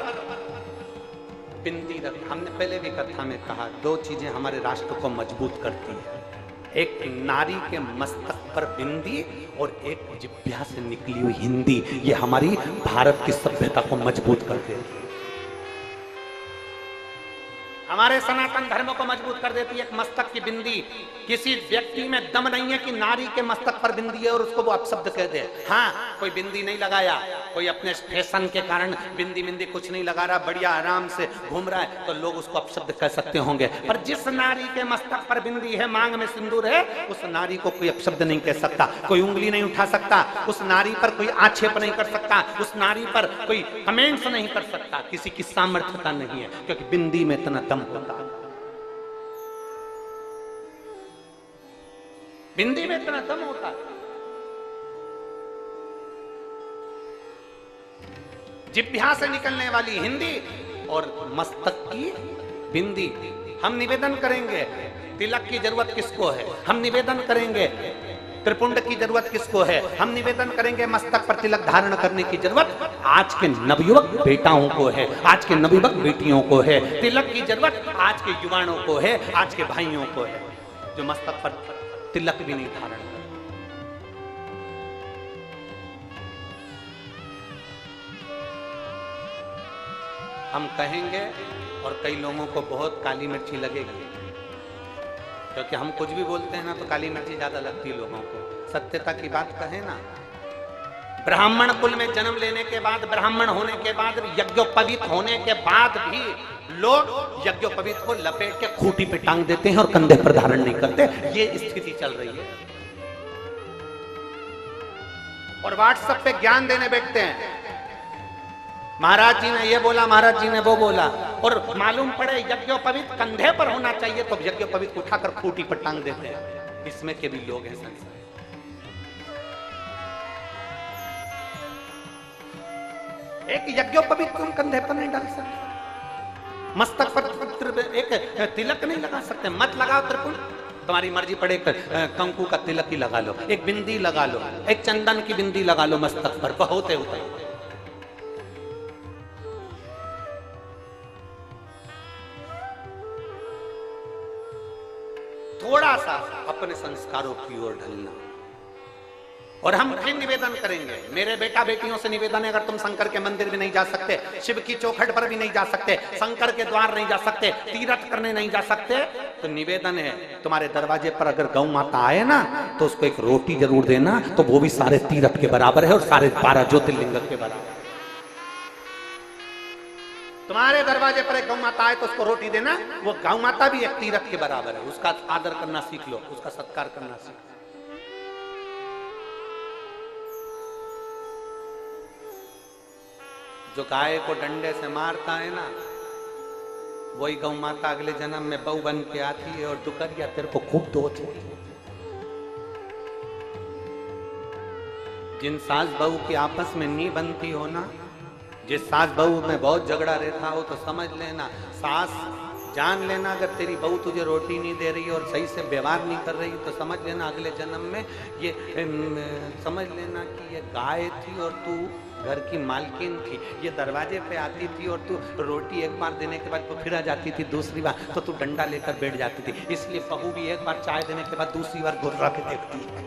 बिंदी रख, हमने पहले भी कथा में कहा, 2 चीजें हमारे राष्ट्र को मजबूत करती है। एक नारी के मस्तक पर बिंदी और एक जिह्वा से निकली हुई हिंदी, ये हमारी भारत की सभ्यता को मजबूत कर देती है। हमारे सनातन धर्म को मजबूत कर देती है एक मस्तक की बिंदी। किसी व्यक्ति में दम नहीं है कि नारी के मस्तक पर बिंदी है और उसको वो अपशब्द कह दे। हाँ, कोई बिंदी नहीं लगाया, कोई अपने फैशन के कारण बिंदी बिंदी कुछ नहीं लगा रहा, बढ़िया आराम से घूम रहा है, तो लोग उसको अपशब्द कह सकते होंगे। पर जिस नारी के मस्तक पर बिंदी है, मांग में सिंदूर है, उस नारी को कोई अपशब्द नहीं कह सकता, कोई उंगली नहीं उठा सकता, उस नारी पर कोई आक्षेप नहीं कर सकता, उस नारी पर कोई कमेंट्स नहीं कर सकता। किसी की सामर्थ्यता नहीं है, क्योंकि बिंदी में इतना दम होता है, बिंदी में इतना दम होता है। जिह्वा से निकलने वाली हिंदी और मस्तक की बिंदी। हम निवेदन करेंगे, तिलक की जरूरत किसको है? हम निवेदन करेंगे, त्रिपुंड की जरूरत किसको है? हम निवेदन करेंगे, मस्तक पर तिलक धारण करने की जरूरत आज के नवयुवक बेटाओं को है, आज के नवयुवक बेटियों को है। तिलक की जरूरत आज के युवाओं को है, आज के भाइयों को है, जो मस्तक पर तिलक भी नहीं धारण करते। हम कहेंगे और कई लोगों को बहुत काली मिर्ची लगेगी, क्योंकि हम कुछ भी बोलते हैं ना तो काली मिर्ची ज्यादा लगती है लोगों को। सत्यता की बात कहें ना, ब्राह्मण कुल में जन्म लेने के बाद, ब्राह्मण होने के बाद, यज्ञोपवीत होने के बाद भी लोग यज्ञोपवीत को लपेट के खूंटी पे टांग देते हैं और कंधे पर धारण नहीं करते। ये स्थिति चल रही है। और व्हाट्सएप पे ज्ञान देने बैठते हैं, महाराज जी ने ये बोला, महाराज जी ने वो बोला, और मालूम पड़े यज्ञोपवीत कंधे पर होना चाहिए तो यज्ञोपवीत उठाकर खूंटी पर टांग देते हैं। इसमें के भी लोग हैं संसार। एक यज्ञोपवीत तुम कंधे पर नहीं डाल सकते, मस्तक पर एक तिलक नहीं लगा सकते। मत लगाओ त्रिपुंड, तुम्हारी मर्जी पड़े, कंकु का तिलक ही लगा लो, एक बिंदी लगा लो, एक चंदन की बिंदी लगा लो मस्तक पर, बहुत है। थोड़ा सा अपने संस्कारों की ओर ढलना। और हम फिर निवेदन करेंगे, मेरे बेटा बेटियों से निवेदन है, अगर तुम शंकर के मंदिर भी नहीं जा सकते, शिव की चौखट पर भी नहीं जा सकते, शंकर के द्वार नहीं जा सकते, तीर्थ करने नहीं जा सकते, तो निवेदन है तुम्हारे दरवाजे पर अगर गौ माता आए ना तो उसको एक रोटी जरूर देना, तो वो भी सारे तीर्थ के बराबर है और सारे 12 ज्योतिर्लिंग के बराबर। तुम्हारे दरवाजे पर एक गौ माता आए तो उसको रोटी देना, वो गौ माता भी एक तीर्थ के बराबर है। उसका आदर करना सीख लो, उसका सत्कार करना सीख लो। जो गाय को डंडे से मारता है ना, वही गौ माता अगले जन्म में बहू बन के आती है और डुकरिया तेरे को खूब दोचती है। जिन सास बहू की आपस में नहीं बनती हो ना, जिस सास बहू में बहुत झगड़ा रहता हो, तो समझ लेना, सास जान लेना, अगर तेरी बहू तुझे रोटी नहीं दे रही और सही से व्यवहार नहीं कर रही, तो समझ लेना अगले जन्म में ये समझ लेना कि ये गाय थी और तू घर की मालकिन थी। ये दरवाजे पे आती थी और तू रोटी एक बार देने के बाद तो फिर आ जाती थी, दूसरी बार तो तू डंडा लेकर बैठ जाती थी। इसलिए बहू भी एक बार चाय देने के बाद दूसरी बार घुर्रा के देखती है,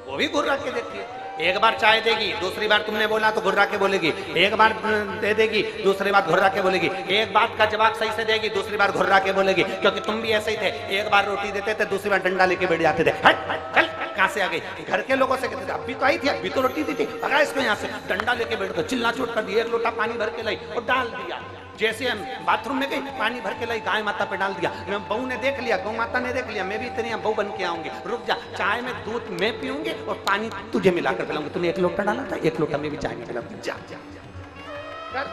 वो भी घुर्रा के देखती है। एक बार चाय देगी, दूसरी बार तुमने बोला तो घुर्रा के बोलेगी, एक बार दे देगी, दूसरी बार घुर्रा के बोलेगी, एक बात का जवाब सही से देगी, दूसरी बार घुर्रा के बोलेगी। क्योंकि तुम भी ऐसे ही थे, एक बार रोटी देते थे, दूसरी बार डंडा लेके बैठ जाते थे। हट चल, कहां से आ गई? घर के लोगों से कहते थे अभी तो आई थी, अभी तो रोटी दी थी, भगा इसको यहाँ से। डंडा लेके बैठ गए, चिल्ला चोट कर दी, एक लोटा पानी भर के लाई और डाल दिया। जैसे हम बाथरूम में गई, पानी भर के लाई, गाय माता पे डाल दिया। बहू ने देख लिया, गौ माता ने देख लिया, मैं भी इतनी बहू बन के आऊंगी, रुक जा, चाय में दूध मैं पीऊंगी और पानी तुझे मिलाकर पिलाऊंगी। तूने एक लोटा डाला था, एक लोटा में भी चाय में पिलाऊंगी, जा जा जा।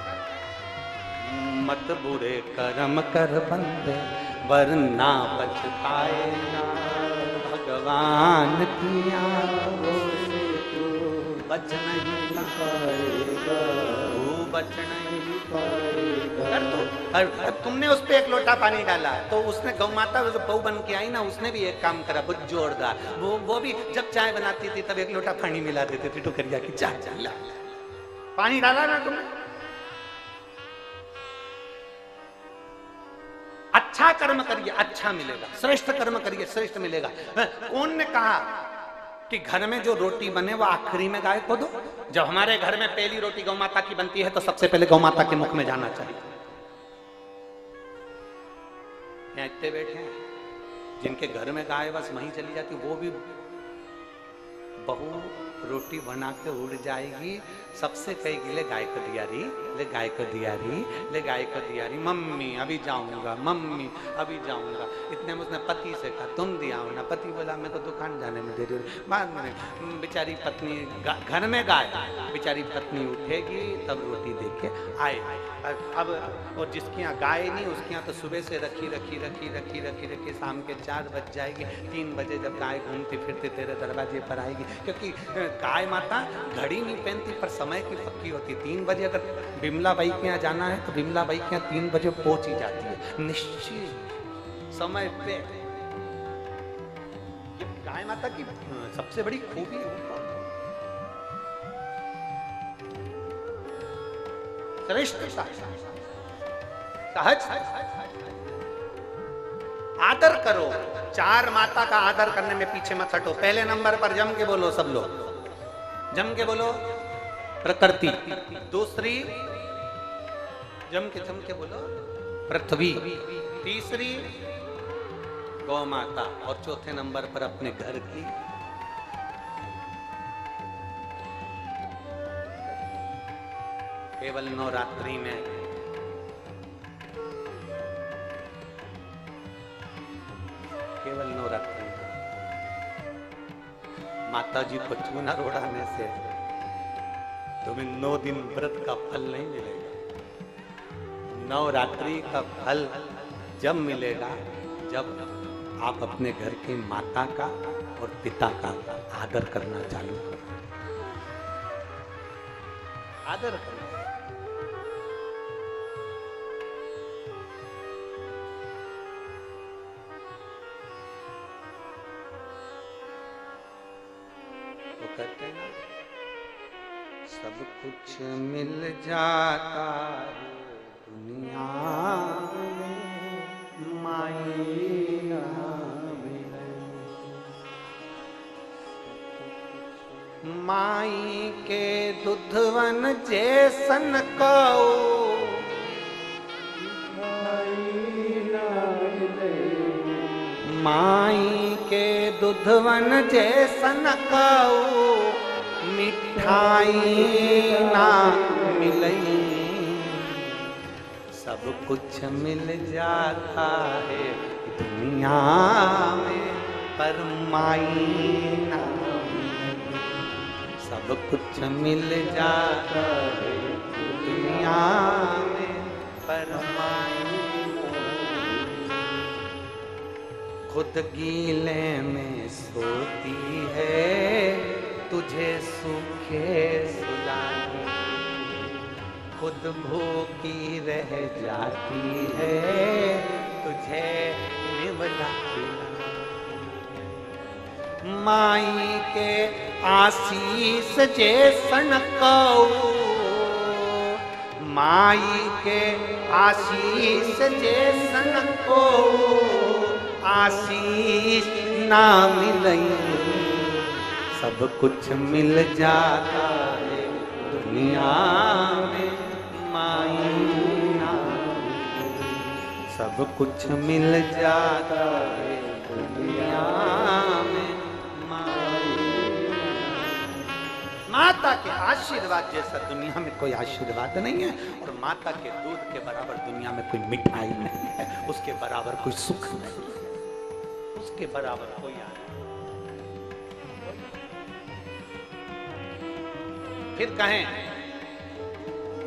मत बुरे कर्म कर बंदे वरना बचताए ना, भगवान की आंखों से तू बच नहीं पाएगा, तू बच नहीं पाएगा। तुमने उस पे एक लोटा पानी डाला तो उसने गौ माता जो बहू बन के आई ना, उसने भी एक काम करा बहुत जोरदार। वो भी जब चाय बनाती थी तब एक लोटा पानी मिला देते थे टुकरिया की, चाय चाय पानी डाला ना तुमने। अच्छा कर्म करिए, अच्छा मिलेगा, श्रेष्ठ कर्म करिए, श्रेष्ठ मिलेगा। कौन ने कहा कि घर में जो रोटी बने वो आखिरी में गाय को दो? जब हमारे घर में पहली रोटी गौ माता की बनती है तो सबसे पहले गौ माता के मुख में जाना चाहिए। यहाँ इतने बैठे हैं जिनके घर में गाय बस वहीं चली जाती, वो भी बहू रोटी बना के उड़ जाएगी, सबसे कहेगी ले गाय को दिया रही, ले गाय को दिया रही, ले गाय को दिया रही, मम्मी अभी जाऊंगा, मम्मी अभी जाऊंगा। इतने में उसने पति से कहा तुम दिया हो ना, पति बोला मैं तो दुकान जाने में दे रही हूँ। बाद में बेचारी पत्नी घर में गाय, बेचारी पत्नी उठेगी तब रोटी दे के आए। अब और जिसके यहाँ गाय नहीं उसके यहाँ तो सुबह से रखी रखी रखी रखी रखी रखी शाम के 4 बज जाएगी, 3 बजे जब गाय घूमती फिरती तेरे दरवाजे पर आएगी, क्योंकि गाय माता घड़ी नहीं पहनती पर समय की पक्की होती। 3 बजे अगर बिमला बाई के यहाँ जाना है तो बिमला बाई के यहाँ 3 बजे पहुंच ही जाती है निश्चित समय पे। गाय माता की सबसे बड़ी खूबी है, श्रेष्ठता, सहज आदर करो। 4 माता का आदर करने में पीछे मत हटो। पहले नंबर पर जम के बोलो, सब लोग जम के बोलो प्रकृति, दूसरी जम के बोलो पृथ्वी, तीसरी गौ माता और चौथे नंबर पर अपने घर की। केवल नवरात्रि में माता जी को चूना रोड़ाने से तुम्हें 9 दिन व्रत का फल नहीं मिलेगा। नवरात्रि का फल जब मिलेगा जब आप अपने घर की माता का और पिता का आदर करना चालू करो। आदर करो। कहते हैं सब कुछ मिल जाता है दुनिया में, माई ना मिले। माई के दुधवन जैसन कौ माई के दुधवन जैसन कौ मिठाई ना मिलई। सब कुछ मिल जाता है दुनिया में पर माई ना मिलई। सब कुछ मिल जाता है दुनिया में पर माई। खुद गीले में सोती है तुझे सूखे सुलाती, खुद भूखी रह जाती है तुझे निवला खिलाती। माई के आशीष जैसन कौ, माई के आशीष जैसन को आशीष ना मिलई। सब कुछ मिल जाता है दुनिया में माई ना मिलई। सब कुछ मिल जाता है दुनिया में माई। माता के आशीर्वाद जैसा दुनिया में कोई आशीर्वाद नहीं है और माता के दूध के बराबर दुनिया में कोई मिठाई नहीं है, उसके बराबर कोई सुख नहीं है, उसके बराबर कोई आनंद। फिर कहें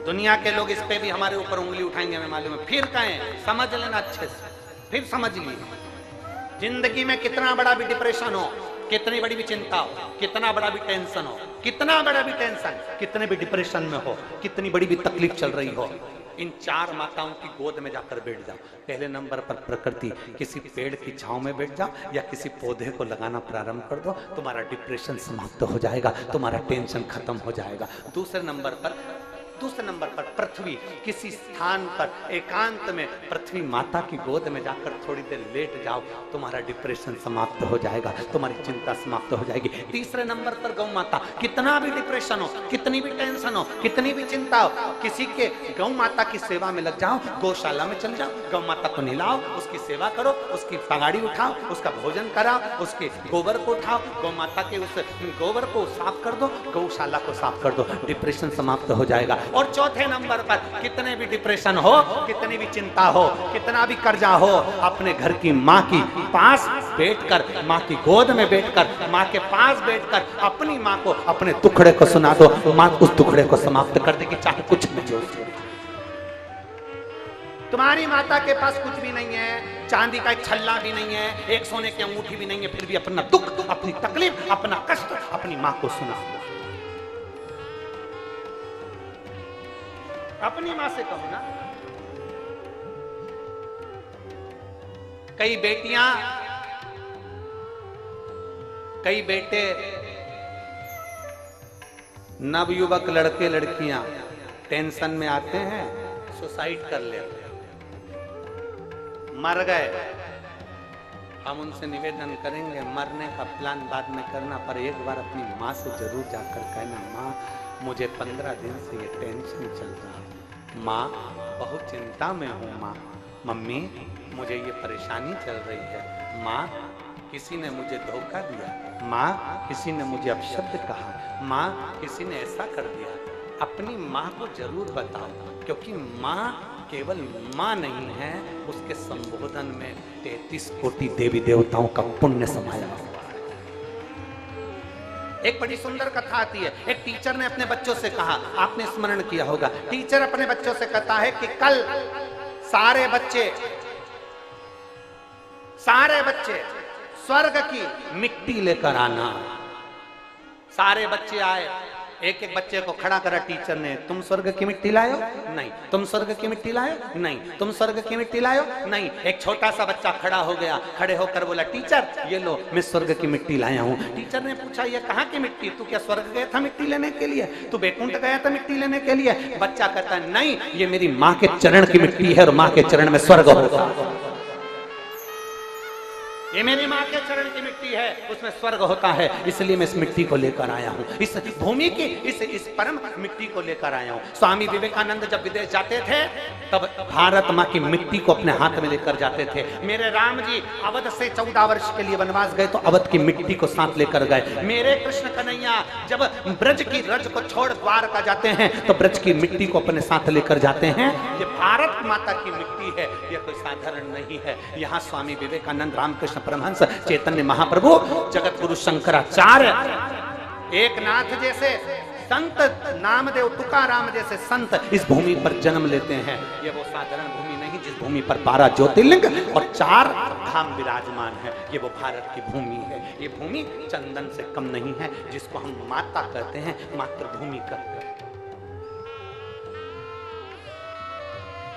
दुनिया के लोग इस पे भी हमारे ऊपर उंगली उठाएंगे, हमें मालूम है। फिर कहें समझ लेना अच्छे से, फिर समझ लीजिए जिंदगी में कितना बड़ा भी डिप्रेशन हो, कितनी बड़ी भी चिंता हो, कितना बड़ा भी टेंशन हो, कितना बड़ा भी टेंशन, कितने भी डिप्रेशन में हो, कितनी बड़ी भी तकलीफ चल रही हो, इन 4 माताओं की गोद में जाकर बैठ जाओ। पहले नंबर पर प्रकृति, किसी पेड़ की छांव में बैठ जाओ या किसी पौधे को लगाना प्रारंभ कर दो, तुम्हारा डिप्रेशन समाप्त हो जाएगा, तुम्हारा टेंशन खत्म हो जाएगा। दूसरे नंबर पर दूसरे नंबर पर पृथ्वी, किसी स्थान पर एकांत में पृथ्वी माता की गोद में जाकर थोड़ी देर लेट जाओ, तुम्हारा डिप्रेशन समाप्त हो जाएगा, तुम्हारी चिंता समाप्त हो जाएगी। तीसरे नंबर पर गौ माता, कितना भी डिप्रेशन हो, कितनी भी टेंशन हो, कितनी भी चिंता हो, किसी के गौ माता की सेवा में लग जाओ, गौशाला में चल जाओ, गौ माता को नहलाओ, उसकी सेवा करो, उसकी पगाड़ी उठाओ, उसका भोजन कराओ, उसके गोबर को उठाओ, गौ माता के उस गोबर को साफ कर दो, गौशाला को साफ कर दो, डिप्रेशन समाप्त हो जाएगा। और चौथे नंबर पर कितने भी डिप्रेशन हो, कितनी भी चिंता हो, कितना भी कर्जा हो, अपने घर की माँ की पास बैठकर, माँ की गोद में बैठकर, माँ के पास बैठकर अपनी माँ को अपने दुखड़े को सुना दो, माँ उस दुखड़े को समाप्त कर देगी, चाहे कुछ भी हो। तुम्हारी माता के पास कुछ भी नहीं है, चांदी का एक छल्ला भी नहीं है, एक सोने की अंगूठी भी नहीं है, फिर भी अपना दुख, अपनी तकलीफ, अपना कष्ट अपनी माँ को सुना दो। अपनी माँ से कहो ना। कई बेटियां, कई बेटे, नवयुवक लड़के लड़कियां टेंशन में आते हैं, सुसाइड कर लेते हैं, मर गए। हम उनसे निवेदन करेंगे, मरने का प्लान बाद में करना, पर एक बार अपनी माँ से जरूर जाकर कहना, माँ मुझे 15 दिन से ये टेंशन चल रहा है, माँ बहुत चिंता में हूँ, माँ, मम्मी मुझे ये परेशानी चल रही है, माँ किसी ने मुझे धोखा दिया, माँ किसी ने मुझे अपशब्द कहा, माँ किसी ने ऐसा कर दिया। अपनी माँ को जरूर बताओ, क्योंकि माँ केवल माँ नहीं है, उसके संबोधन में 33 कोटि देवी देवताओं का पुण्य समाया हुआ है। एक बड़ी सुंदर कथा आती है। एक टीचर ने अपने बच्चों से कहा, आपने स्मरण किया होगा, टीचर अपने बच्चों से कहता है कि कल सारे बच्चे स्वर्ग की मिट्टी लेकर आना। सारे बच्चे आए, एक एक बच्चे को खड़ा करा टीचर ने, तुम स्वर्ग की मिट्टी लायो? नहीं। तुम स्वर्ग की मिट्टी लायो? नहीं। तुम स्वर्ग की मिट्टी लायो? नहीं। एक छोटा सा बच्चा खड़ा हो गया, खड़े होकर बोला, टीचर ये लो, मैं स्वर्ग की मिट्टी लाया हूँ। टीचर ने पूछा, ये कहाँ की मिट्टी? तू क्या स्वर्ग गया था मिट्टी लेने के लिए? तू बैकुंठ गया था मिट्टी लेने के लिए? बच्चा कहता नहीं, ये मेरी माँ के चरण की मिट्टी है और माँ के चरण में स्वर्ग होगा। ये मेरी माँ के चरण की मिट्टी है, उसमें स्वर्ग होता है, इसलिए मैं इस मिट्टी को लेकर आया हूँ, इस भूमि की इस परम मिट्टी को लेकर आया हूँ। स्वामी विवेकानंद जब विदेश जाते थे, तब भारत माँ की मिट्टी को अपने हाथ में लेकर जाते थे। मेरे राम जी अवध से 14 वर्ष के लिए वनवास गए तो अवध की मिट्टी को साथ लेकर गए। मेरे कृष्ण कन्हैया जब ब्रज की रज को छोड़ द्वारका जाते हैं तो ब्रज की मिट्टी को अपने साथ लेकर जाते हैं। ये भारत माता की मिट्टी है, ये कोई साधारण नहीं है। यहाँ स्वामी विवेकानंद, रामकृष्ण परमहंस, चैतन्य महाप्रभु, जगत गुरु शंकराचार्य, एकनाथ जैसे संत, नामदेव, तुकाराम जैसे संत इस भूमि पर जन्म लेते हैं। ये वो साधारण भूमि नहीं जिस भूमि पर 12 ज्योतिर्लिंग और 4 धाम विराजमान है। ये वो भारत की भूमि है। ये भूमि चंदन से कम नहीं है, जिसको हम माता कहते हैं, मातृभूमि कहते हैं।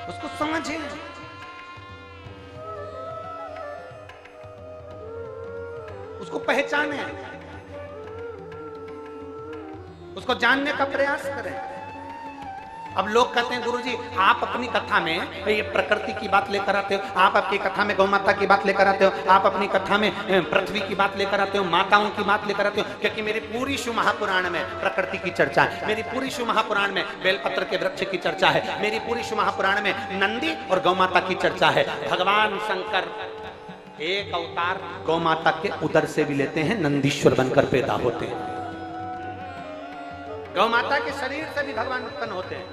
उसको समझे, उसको पहचाने, उसको जानने का प्रयास करें। अब लोग कहते हैं, गुरुजी आप अपनी कथा में ये प्रकृति की बात लेकर आते हो, आप आपकी कथा में गौ माता की बात लेकर आते हो, आप अपनी कथा में पृथ्वी की बात लेकर आते हो, माताओं की बात लेकर आते हो, क्योंकि मेरी पूरी शिव महापुराण में प्रकृति की चर्चा है, मेरी पूरी शिव महापुराण में बेलपत्र के वृक्ष की चर्चा है, मेरी पूरी शिव महापुराण में नंदी और गौ माता की चर्चा है। भगवान शंकर एक अवतार गौ माता के उदर से भी लेते हैं, नंदीश्वर बनकर पैदा होते हैं। गौ माता के शरीर से भी भगवान उत्पन्न होते हैं।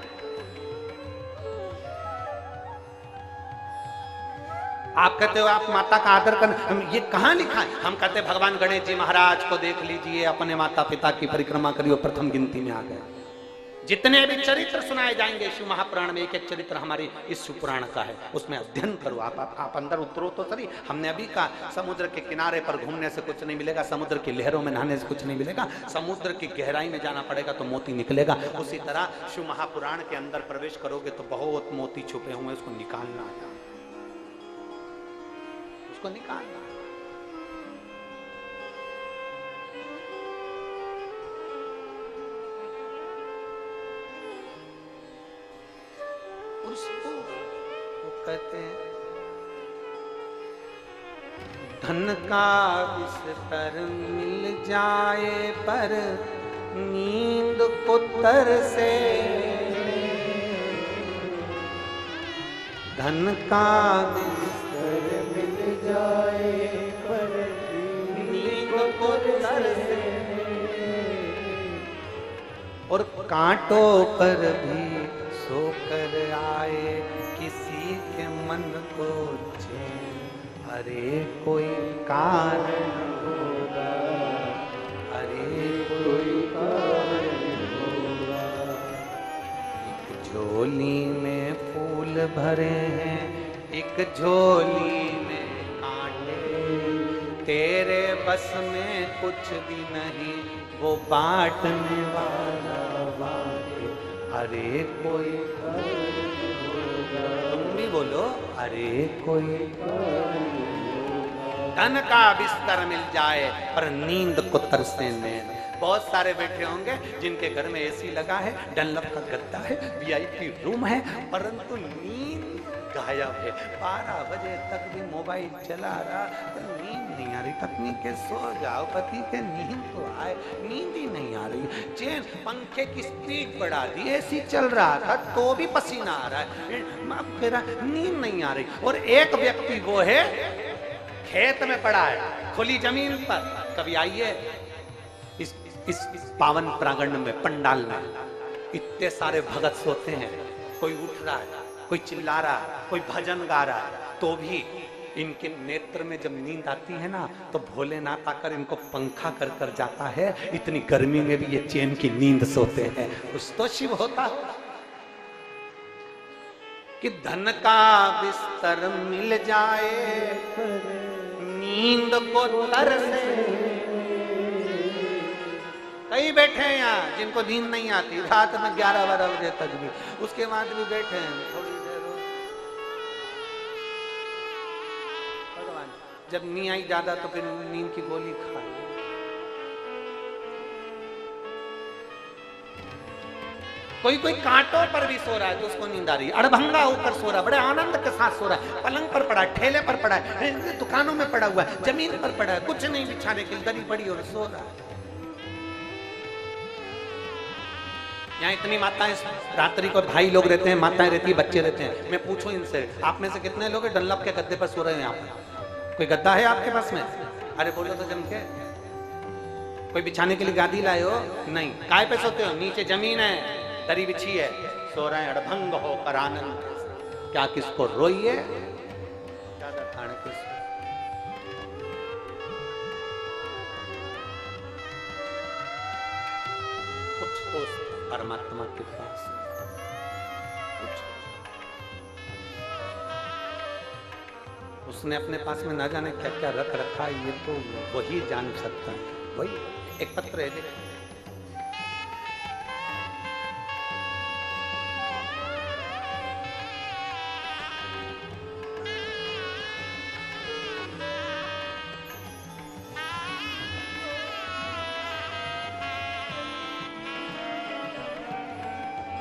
आप कहते हो आप माता का आदर करना, ये कहां लिखा है? हम कहते हैं भगवान गणेश जी महाराज को देख लीजिए, अपने माता पिता की परिक्रमा करिए, प्रथम गिनती में आ गए। जितने भी चरित्र सुनाए जाएंगे शिव महापुराण में, एक एक चरित्र हमारी इस शिव पुराण का है, उसमें अध्ययन करो। आप अंदर उतरो तो सही। हमने अभी कहा समुद्र के किनारे पर घूमने से कुछ नहीं मिलेगा, समुद्र की लहरों में नहाने से कुछ नहीं मिलेगा, समुद्र की गहराई में जाना पड़ेगा तो मोती निकलेगा। उसी तरह शिव महापुराण के अंदर प्रवेश करोगे तो बहुत मोती छुपे हुए, उसको निकालना है, उसको निकालना। खुशबू। वो कहते हैं धन का बिस्तर मिल जाए पर नींद को तरसे, धन का बिस्तर मिल जाए पर नींद को तरसे, और कांटों पर भी सोकर आए किसी के मन को चैन। अरे कोई कारण होगा, अरे कोई कारण होगा। एक झोली में फूल भरे हैं, एक झोली में कांटे, तेरे बस में कुछ भी नहीं, वो बांटने वाला बांटे। अरे कोई कारण होगा, तुम भी बोलो अरे कोई कारण होगा। धन का बिस्तर मिल जाए पर नींद को तरसे नैन। बहुत सारे बैठे होंगे जिनके घर में एसी लगा है, डनलप का गद्दा है, वीआईपी रूम है, परंतु नींद गायब है। 12 बजे तक भी मोबाइल चला रहा, तो नींद नहीं आ रही। पत्नी के सो जाओ, पति के नींद तो आए, नींद ही नहीं आ रही। चैन पंखे की स्पीड बढ़ा दी, एसी चल रहा था तो भी पसीना आ रहा है, फिर नींद नहीं आ रही। और एक व्यक्ति वो है खेत में पड़ा है, खुली जमीन पर। कभी आइए इस पावन प्रांगण में, पंडाल में इतने सारे भगत सोते हैं, कोई उठ रहा है, कोई चिल्ला रहा है, कोई भजन गा रहा है, तो भी इनके नेत्र में जब नींद आती है ना, तो भोलेनाथ आकर इनको पंखा कर कर जाता है। इतनी गर्मी में भी ये चैन की नींद सोते हैं। कुछ तो शिव होता है कि धन का बिस्तर मिल जाए नींद को तरसे। कई बैठे हैं यहाँ जिनको नींद नहीं आती, रात में 11-12 बजे तक भी, उसके बाद भी बैठे हैं थोड़ी देर। भगवान जब नींद आई ज्यादा तो फिर नींद की गोली खा। कोई कोई कांटों पर भी सो रहा है तो उसको नींद आ रही है, अड़भंगा होकर सो रहा है, बड़े आनंद के साथ सो रहा है, पलंग पर पड़ा है, ठेले पर पड़ा है, दुकानों में पड़ा हुआ है, जमीन पर पड़ा है, कुछ नहीं बिछाने के लिए, दरी पड़ी और सो रहा है। यहाँ इतनी माताएं, रात्रि को भाई लोग रहते हैं, माताएं रहती है, बच्चे रहते हैं। मैं पूछूं इनसे, आप में से कितने लोग डनलप के गद्दे पर सो रहे हैं? यहाँ पर कोई गद्दा है आपके पास में? अरे बोलो तो जम के। कोई बिछाने के लिए गादी लाए हो? नहीं। काय पे सोते हो? नीचे जमीन है, दरी बिछी है, सो रहे हैं अड़भंग होकर आनंद। क्या किसको रोइए, कुछ तो परमात्मा के पास कुछ उसने अपने पास में ना जाने क्या क्या रख रखा है, ये तो वही जान सकता है। वही एक पत्र है, देखो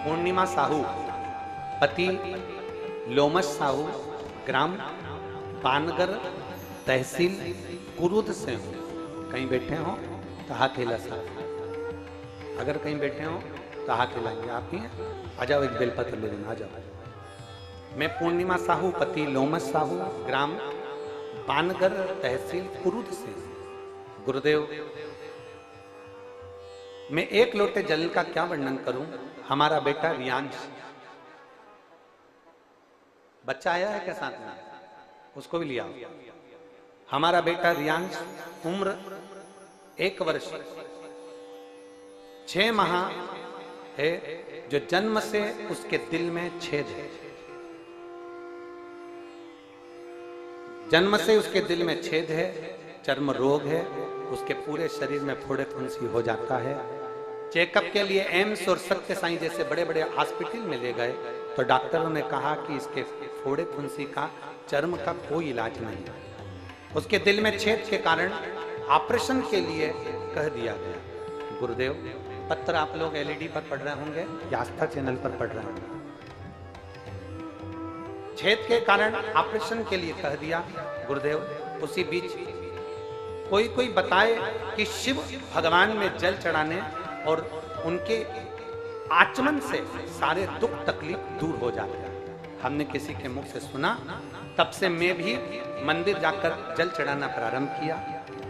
पूर्णिमा साहू, पति लोमश साहू, ग्राम पानगर, तहसील कुरुद से हो। कहीं बैठे हो तो हाथ हिला साहब, अगर कहीं बैठे हो तो हाथ हिलाएंगे। आप ही हैं? आ जाओ, एक बेलपत्र ले लेना, आ जाओ। मैं पूर्णिमा साहू, पति लोमश साहू, ग्राम पानगर, तहसील कुरुद से। गुरुदेव, मैं एक लोटे जल का क्या वर्णन करूं। हमारा बेटा रियांश, बच्चा आया है क्या साथ में? उसको भी लिया। हमारा बेटा रियांश, उम्र 1 वर्ष 6 माह है, जो जन्म से उसके दिल में छेद है। जन्म से उसके दिल में छेद है, चर्म रोग है, उसके पूरे शरीर में फोड़े फुंसी हो जाता है। चेकअप के लिए एम्स और सत्य साईं जैसे बड़े बड़े हॉस्पिटल में ले गए तो डॉक्टरों ने कहा कि इसके फोड़े फुंसी का, चर्म का कोई इलाज नहीं है। उसके दिल में छेद के कारण ऑपरेशन के लिए कह दिया गया। गुरुदेव, पत्र आप लोग एलईडी पर पढ़ रहे होंगे या आस्था चैनल पर पढ़ रहे होंगे। छेद के कारण ऑपरेशन के लिए कह दिया गुरुदेव। उसी बीच कोई बताए कि शिव भगवान में जल चढ़ाने और उनके आचमन से सारे दुख तकलीफ दूर हो जाते हैं। हमने किसी के मुख से सुना, तब से मैं भी मंदिर जाकर जल चढ़ाना प्रारंभ किया।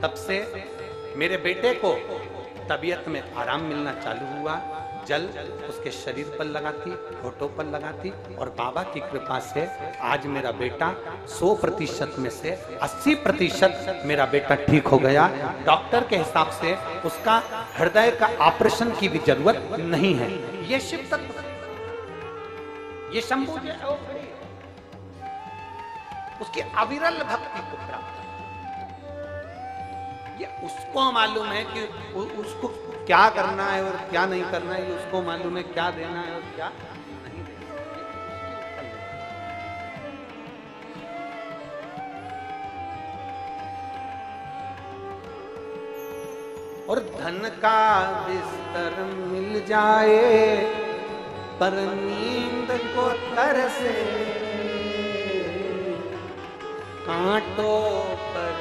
तब से मेरे बेटे को तबीयत में आराम मिलना चालू हुआ। जल उसके शरीर पर लगाती, होठों पर लगाती, और बाबा की कृपा से आज मेरा बेटा 100% में से 80% मेरा बेटा ठीक हो गया। डॉक्टर के हिसाब से उसका हृदय का ऑपरेशन की भी जरूरत नहीं है। ये शिव तत्व, ये शंभू जी उसकी अविरल भक्ति को प्राप्त, ये उसको मालूम है कि उसको क्या करना है और क्या नहीं करना है। ये उसको मालूम है क्या देना है और क्या नहीं देना है। और धन का बिस्तर मिल जाए पर नींद को तरसे, कांटों पर